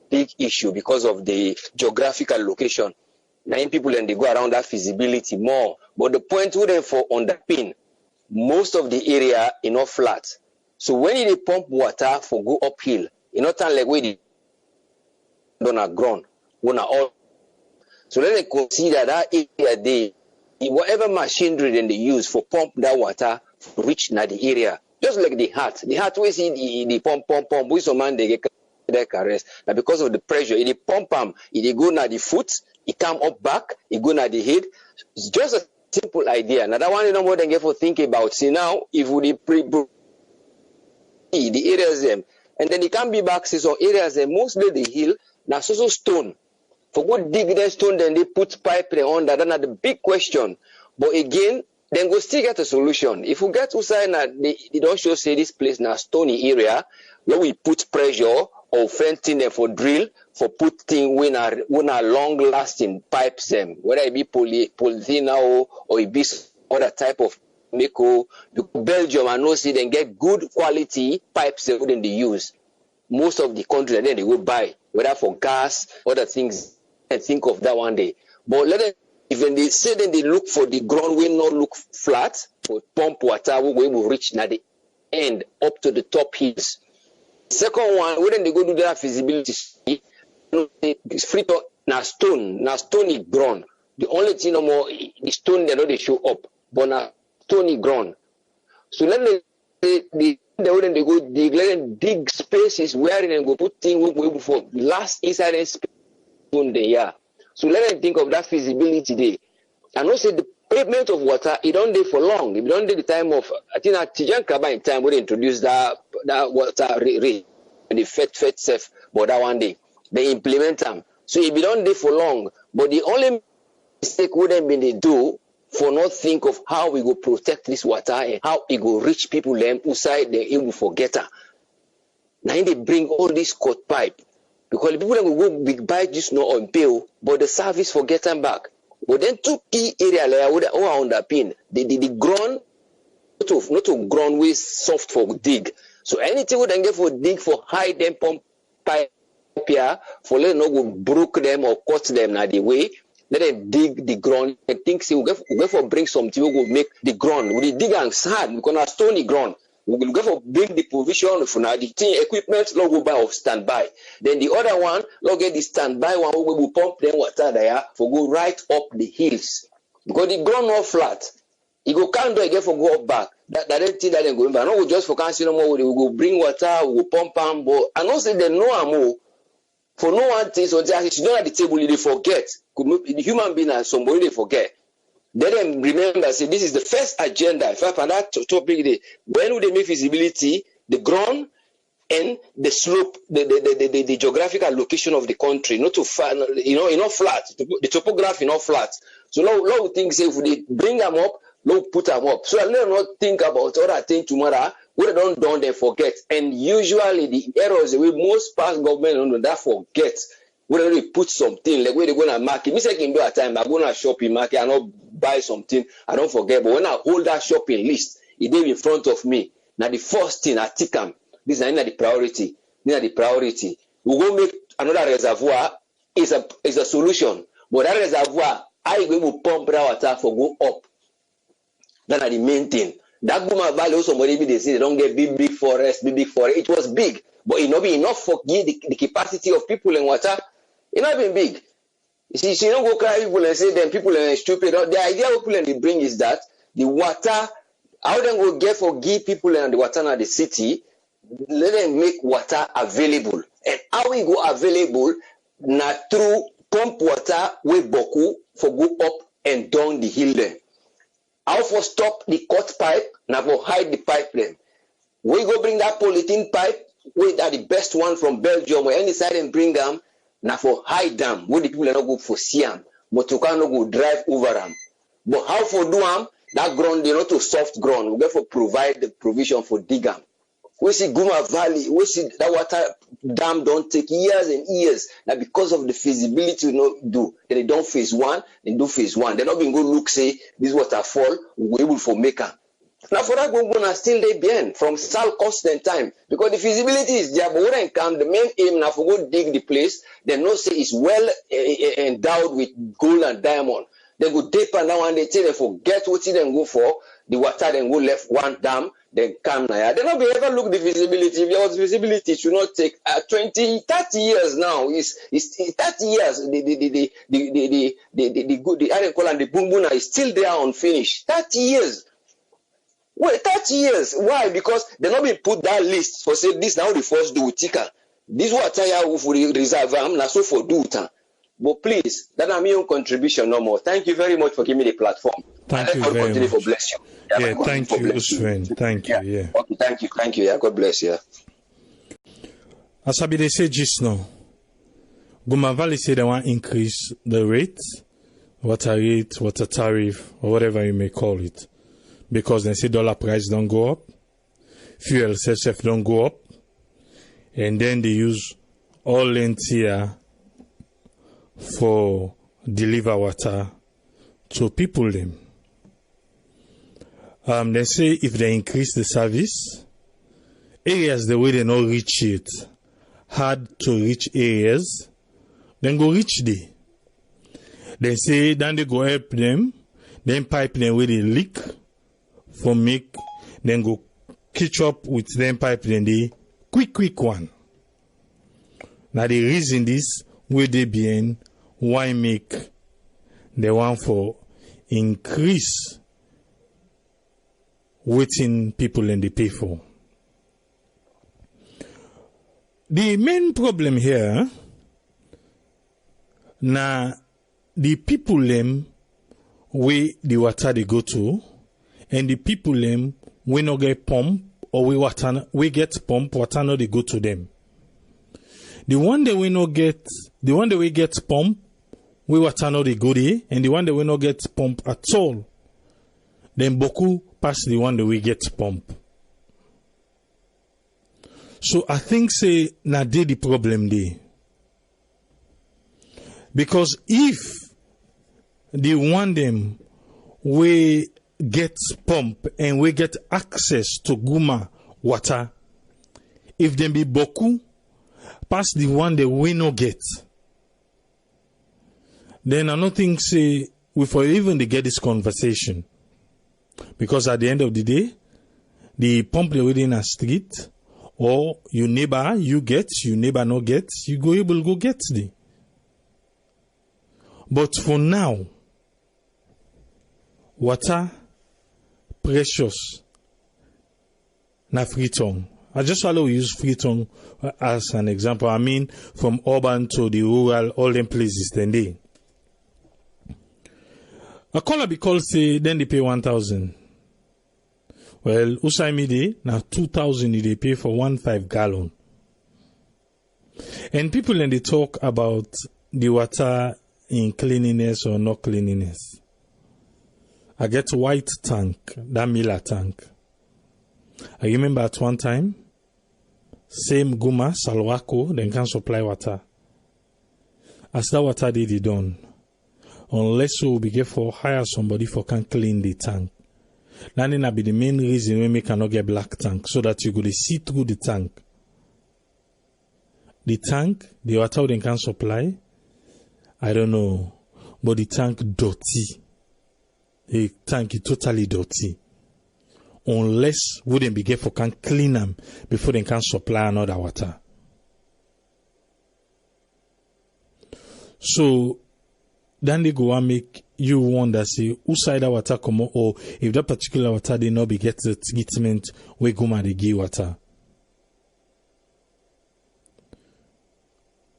big issue because of the geographical location. Now people and they go around that feasibility more. But the point would then for underpin, most of the area is not flat. So when you pump water for go uphill, it's not like where the on a ground, when all. So let them consider that area they whatever machinery then they use for pump that water reach na the area. Just like the heart we see the pump, we some man they get their caress. Now because of the pressure, it pump it go na the foot, it come up back, it go na the head. It's just a simple idea. Now that one you know more than get for think about. See now if we the areas them and then it can be back see some areas them mostly the hill now so stone. For good dig the stone then they put pipe there under. That's the big question. But again, then go still get a solution. If we get to say that they don't show say this place now stony area where we put pressure or fencing them for drill for putting when are long lasting pipes them, whether it be polythene or it be other type of meko. Belgium I know see then get good quality pipes they wouldn't use. Most of the country then they go buy, whether for gas, other things, and think of that one day. But let them even they say then they look for the ground will not look flat for pump water we will reach na the end up to the top hills. Second one, when they go do that feasibility, it's free to na stony ground. The only thing no more the stone they know they show up, but na stony ground. So let them when they go dig, let them dig spaces where they go put things for last inside and space there. So let them think of that feasibility day. And also the pavement of water, it don't do for long. It don't do the time of, I think at Tijan Kaba in time when they introduced that water the fet safe, but that one day they implement them. So it don't do for long. But the only mistake wouldn't be they do for not think of how we go protect this water and how it go reach people them outside they able forget her. Now they bring all this cut pipe. Because the people that will go big buy just no on bill, but the service for getting back. But then two key area layer would underpin the ground, not to ground with soft for dig. So anything would then get for dig for high them pump pipe here for let no go broke them or cut them na the way. Let them dig the ground and think say we go for bring something we go make the ground. We dig and hard because na stony ground. We will go for bring the provision for now the thing equipment go buy of standby. Then the other one, get the standby one we will pump them water there for go right up the hills. Because the ground not flat. You go can't do again for go up back. That thing that they go. But no just for cancel no more. We will go bring water, we will pump them. But I know say they know am for no one thing so they should not at the table they forget. The human being and somebody they forget. Let them remember, say this is the first agenda. If I find that topic, when would they make feasibility, the ground and the slope, the geographical location of the country, not too far, not flat. The topography not flat. So now we think, say if we bring them up, now put them up. So let them not think about other things tomorrow. What they don't do, they forget. And usually the errors we most past government that forget. where they put something, like where they go to market. Me say can do a time, I go to a shopping market, I not buy something, I don't forget. But when I hold that shopping list, it is in front of me. Now the first thing I take them, this is not the priority. This is the priority. We go make another reservoir is a solution. But that reservoir, I go pump that water for go up. That's the main thing. That Guma Valley also somebody they say they don't get big forest, big forest. It was big, but it not be enough for give the capacity of people in water. It not been big. You see, so you don't go cry people and say them people are stupid. The idea of people and they bring is that the water, how them go get for give people and the water in the city, let them make water available. And how we go available na through pump water with boku for go up and down the hill then. How for stop the cut pipe, now for hide the pipe then. We go bring that polythene pipe, we are the best one from Belgium, or any side and bring them, now for hide them, where the people are not go for see them, but you cannot go drive over them. But how for do them, that ground, they not to soft ground, we therefore provide the provision for dig them. We see Guma Valley, we see that water dam don't take years and years. Now because of the feasibility we not do, then they don't phase one, they do phase one. They're not being go look, say, this waterfall, we're able for maker. Now for that Guma still they bien from Sal cost and time. Because the feasibility is there, but when they come, the main aim now for go dig the place, they know say it's well endowed with gold and diamond. They go deeper now and they say they forget what they go for, the water then go left one dam. Then come now. They not be ever look the feasibility. If there was feasibility, it should not take 20, 30 years now. It's 30 years. The article and the bumbuna is still there unfinished. 30 years. Wait, 30 years. Why? Because they not been put that list for say this now the first do tika. This water ya for reserve na so for do ta. But please, that is my own contribution no more. Thank you very much for giving me the platform. Thank you very much. For bless you. Yeah, thank you, Sven. Thank you. Yeah. Okay, thank you. Yeah, God bless you. As I be they say just now, Guma Valley say they want to increase the rate, water tariff, or whatever you may call it, because they say dollar price don't go up, fuel self don't go up, and then they use all length here for deliver water to people them. They say if they increase the service, areas the way they not reach it, hard to reach areas, then go reach there. They say then they go help them, then pipe them where they leak for make, then go catch up with them pipe then the quick one. Now the reason this where they be in, why make the one for increase waiting people and they pay for. The main problem here, now the people them where the water they go to, and the people them we no get pump or we get pump water no they go to them. The one that we no get, the one that we get pump, we water no they go there, and the one that we no get pump at all, then boku pass the one that we get pump. So I think say na dey the problem there. Because if the one them we get pump and we get access to Guma water, if them be boku pass the one that we no get, then I don't think say we for even to get this conversation. Because at the end of the day, the pump they within a street, or your neighbor you get, your neighbor no get, you go able to go get the. But for now, water precious na Freetown. I just want to use Freetown as an example. I mean, from urban to the rural, all them places then they. A caller be called say then they pay 1,000. Well, Usaimide now 2,000 they pay for 1.5 gallon. And people then they talk about the water in cleanliness or not cleanliness. I get white tank, that Miller tank. I remember at one time, same Guma, Salwako, then can supply water. as that water they done, unless we will be get for hire somebody for can clean the tank. That will be the main reason we make cannot get black tank, so that you go to see through the tank. The tank, the water they can supply, I don't know, but the tank dirty. The tank is totally dirty. Unless we then be get for can clean them before they can supply another water. So then they go and make you wonder, say, who side that water come out, or if that particular water they not be get the treatment where Guma they give water.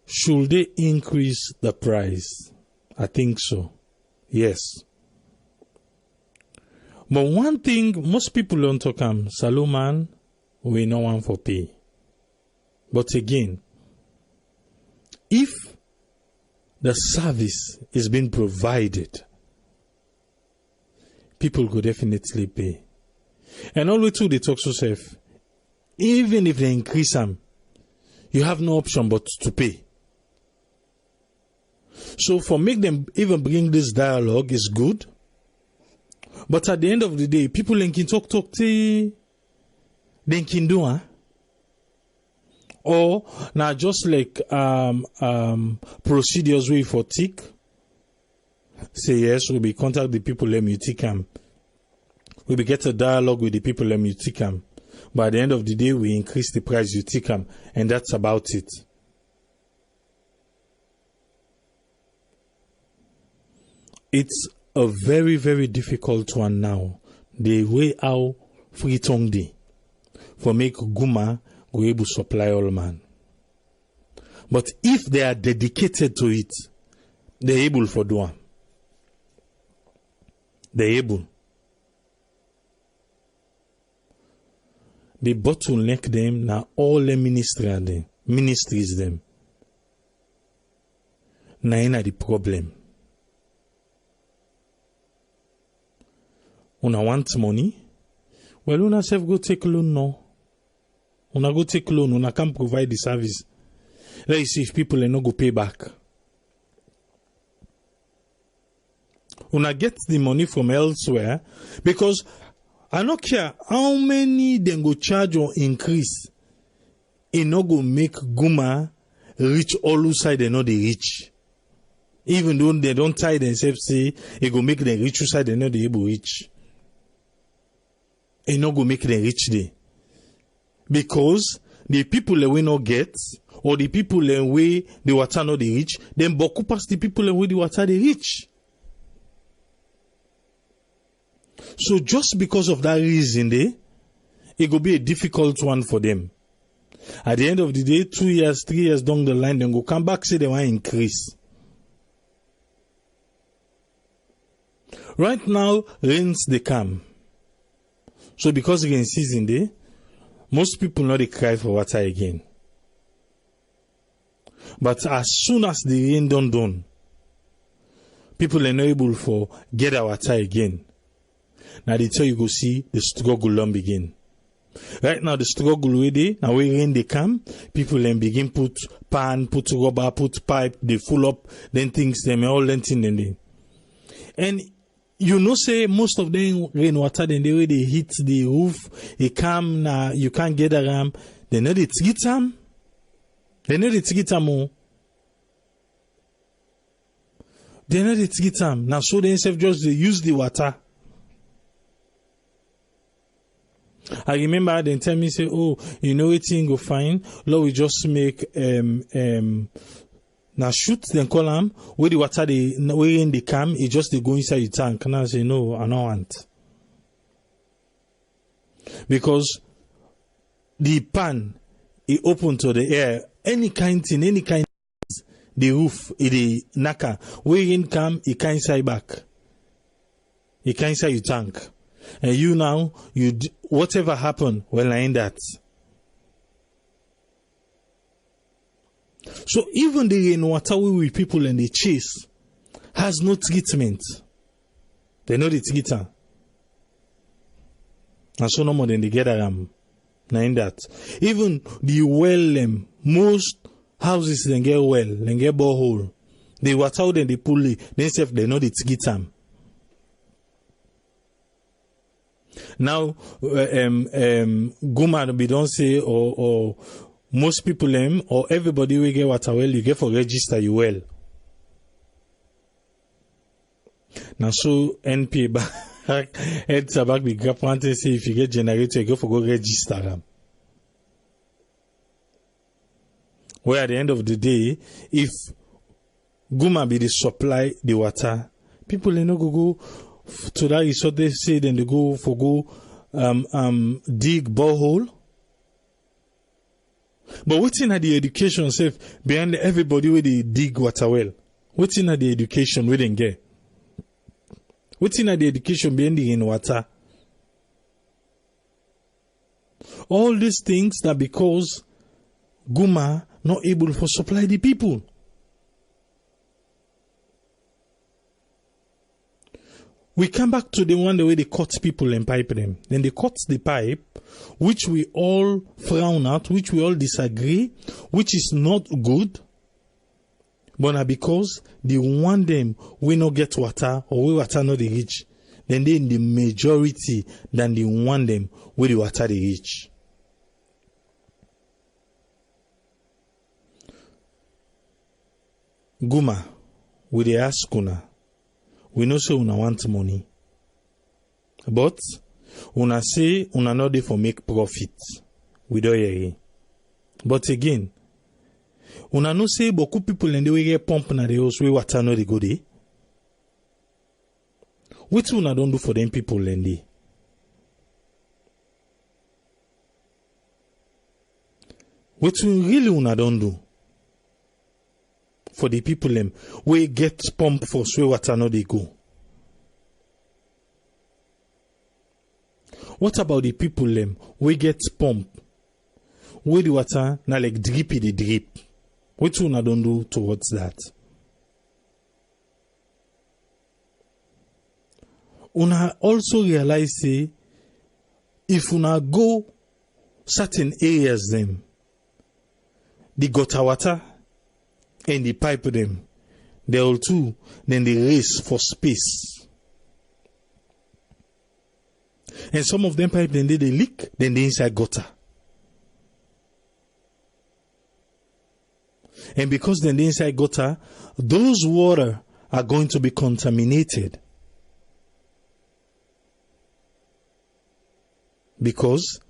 Should they increase the price? I think so. Yes. But one thing most people don't talk Salomon, we no one for pay. But again, if the service is being provided, people could definitely pay. And all the way through they talk so safe, even if they increase them, you have no option but to pay. So for make them even bring this dialogue is good. But at the end of the day, people can talk they can do, huh? Or now just like procedures way for tick. Say yes, we be contact the people let me tick them. We be get a dialogue with the people let me tick them. But at the end of the day, we increase the price you tick them, and that's about it. It's a very, very difficult one now. The way how free tongue day for make Guma go able to supply all man. But if they are dedicated to it, they're able for do one. They're able. They bottleneck them now all the ministries them. Now in the problem. Una want money? Well, una self go take loan no. Una go take loan, una can't provide the service. Let's see if people are not go pay back. Una get the money from elsewhere because I don't care how many they go charge or increase. It no go make Guma reach all side they know they reach. Even though they don't tie themselves, say it go make them reach side they know they able reach. It no go make them reach there. Because the people that we not get, or the people that we the water not they reach, then boku pass the people that we the water they reach. So just because of that reason there, it will be a difficult one for them. At the end of the day, 2 years, 3 years down the line, then go come back, say they want to increase. Right now, rains they come. So because rain season there, most people not they cry for water again. But as soon as the rain done, people are not able for get our water again. Now they tell you go see the struggle long begin. Right now the struggle with it, now when rain they come, people then begin put pan, put rubber, put pipe, they full up, then things them all then thing then they. And you know say most of them rainwater then the way they hit the roof, it come now you can't get around, they know they get them. They know they get them. They know they get them. Now so they themselves just they use the water. I remember they tell me say, oh, you know what thing go fine. Lord, we just make now shoot then call them where the water they where in the cam, it just they go inside the tank. And I say, no, I don't want. Because the pan is open to the air, any kind the roof it the naka where in cam it can inside back. It can inside your tank. And you now, whatever happened, well, I ain't that. So even the rainwater with people and the chase has no treatment. They know the treatment. And so no more than they get around. Now in that. Even the well, most houses then get well, then get borehole. The water then they pull it, themselves they know the tigit. Now, Guma we don't say or most people or everybody will get water well, you get for register you well. Now so NP back heads back we grab one and say if you get generator, you go for go register them. Where at the end of the day, if Guma be the supply the water, people they no go to that is what they say, then they go dig borehole. But what's in the education safe behind everybody where they dig water well? What's in the education we didn't get? What's in the education behind the in water? All these things that because Guma not able to supply the people. We come back to the one the way they cut people and pipe them. Then they cut the pipe, which we all frown at, which we all disagree, which is not good. But now because they want them, we not get water, or we water not the rich, then they in the majority than they want them, with the water the rich. Guma, we dey ask una. We know say una want money. But una say una not there for make profit. We don't hear it. But again, una no say beaucoup people in the way get pump na the house where water no dey go there. What una don't do for them people in there? What really una don't do for the people them we get pump for where water no dey go? What about the people them we get pump where the water na like drippy the drip? What una don't do towards that? Una also realize say if una go certain areas them, the gutter water and the pipe them, they all too, then they race for space. And some of them pipe then they leak, then they inside gutter. And because then they inside gutter, those water are going to be contaminated. Because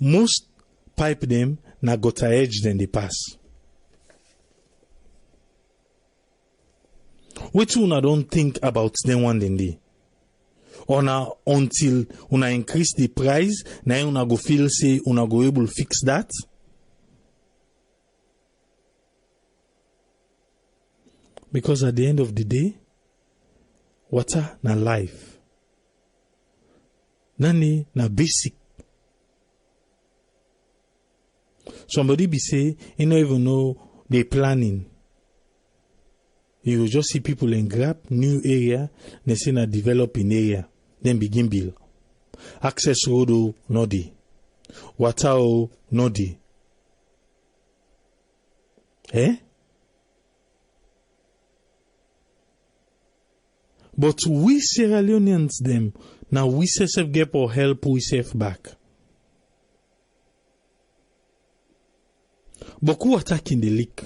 most pipe them na gutter edge then they pass. Which una don't think about them one day? Or now until una increase the price, now una go feel say una go able to fix that? Because at the end of the day, water na life. Nani na basic. Somebody be say, you don't even know they planning. You will just see people in grab new area, they say na developing area, then begin build. Access road o no dey. Water o no dey. Eh? But we Sierra Leoneans them, now we self get for help we self back. But who attacking the leak?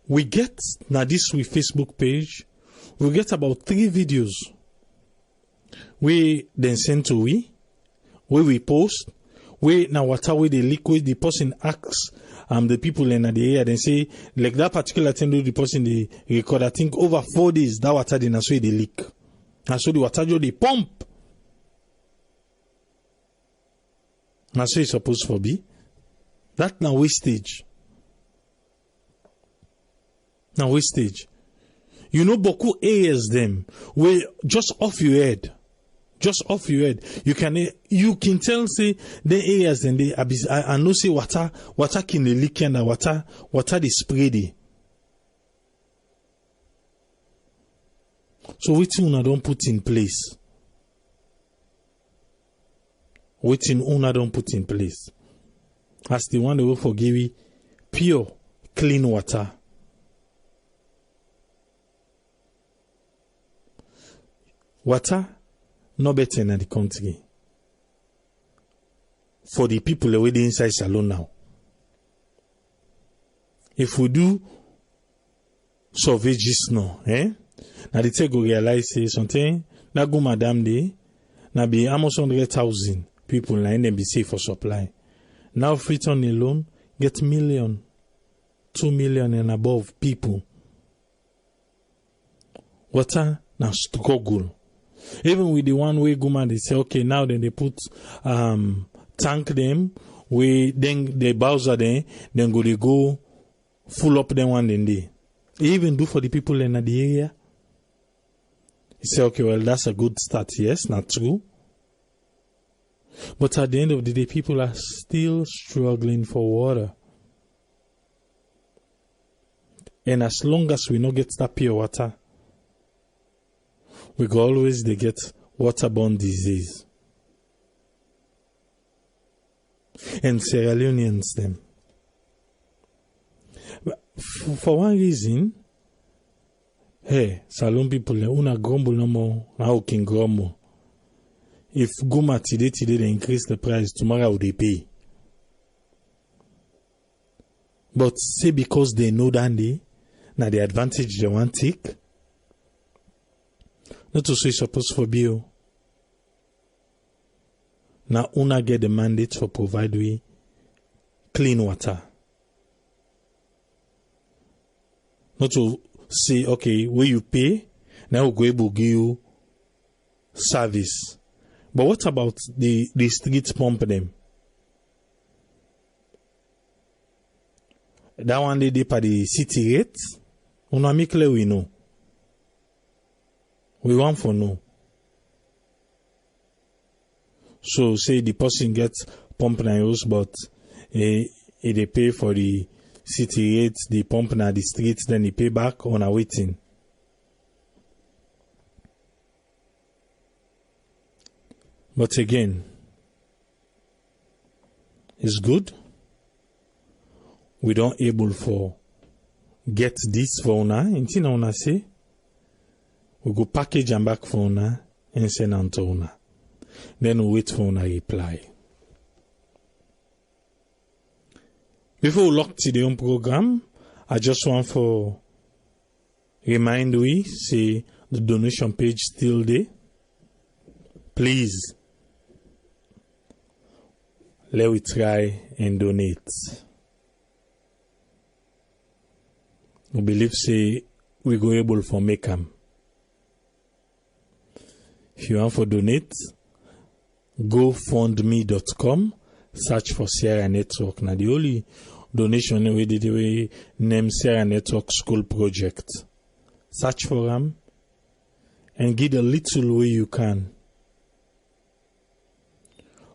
We get now this with Facebook page, we get about 3 videos. We then send to where we post, where now water where the leak, where the person asks the people in the area, then say like that particular thing the person they record, I think over 4 days that water didn't so they leak. And so the water just they pump. And so it's supposed to be. That now wastage. Now wastage. You know beaucoup areas them where just off your head. Just off your head. You can tell say the areas then they I know say water can leak and water they spray the. So waiting una don't put in place. Waiting una don't put in place. As the one that will forgive you pure, clean water water no better in the country. For the people already inside Salon now. If we do survey just now, now the take go realize say something that go madam day, now be almost 100,000 people na in them be safe for supply. Now Freetown alone get 2 million and above people. Water now struggle. Even with the one way Guma they say okay now then they put tank them, we then the Bowser then go they go full up them one then they even do for the people in the area. You say okay, well that's a good start, yes, not true. But at the end of the day, people are still struggling for water. And as long as we not get that pure water, we go always they get waterborne disease. And Sierra Leoneans them. For one reason, hey, Salon people, una grumble no more, now can grumble. If Guma today they increase the price, tomorrow they pay. But say because they know that they, now the advantage they want take, not to say supposed for bill. Now una get the mandate for provide we clean water. Not to say, okay, where you pay, now we'll go able to give you service. But what about the street pump them? That one they did by the city rate, una make clear we know. We want for no. So say the person gets pump na use, but they pay for the city rate, the pump na the street, then he pay back on a waiting. But again, it's good. We don't able for get this for una. Inti na una say, we go package and back for una and send on to una. Then we wait for una reply. Before we lock to the home program, I just want for remind we say the donation page still there. Please, let we try and donate. We believe say we go able for make them. If you want for donate, gofundme.com, search for Sierra Network. Now the only donation we did we name Sierra Network School Project. Search for them and give a little way you can.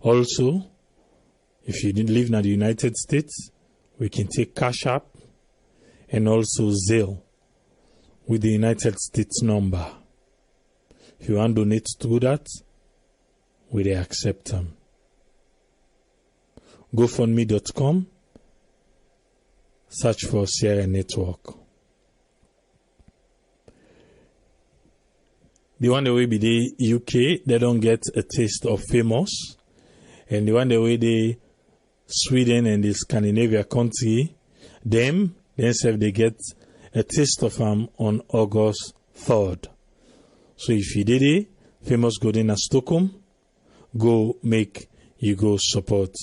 Also, if you didn't live in the United States, we can take Cash App and also Zelle with the United States number. If you want to donate through that, we they accept them. GoFundMe.com, search for Sierra Network. The one that will be the UK, they don't get a taste of famous. And the one that way the Sweden and the Scandinavia country, them themselves they get a taste of them on August 3rd. So if you did it, famous go in Stockholm, go make you go support.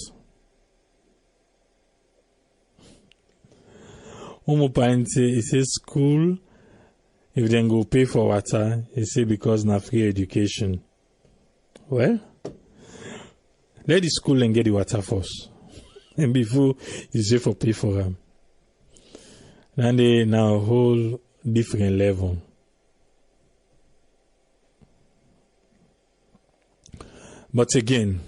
It says school, if they go pay for water, he say because na free education. Well, let the school and get the water first. And before you say for pay for them. Then they now whole different level. But again,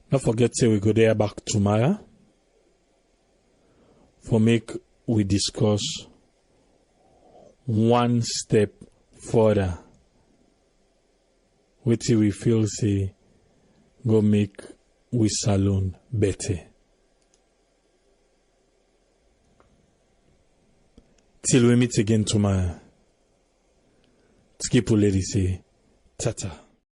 don't forget say we go there back tomorrow for make we discuss one step further. What we feel say go make we Salon better. Till we meet again tomorrow. Skipo lady say, tata.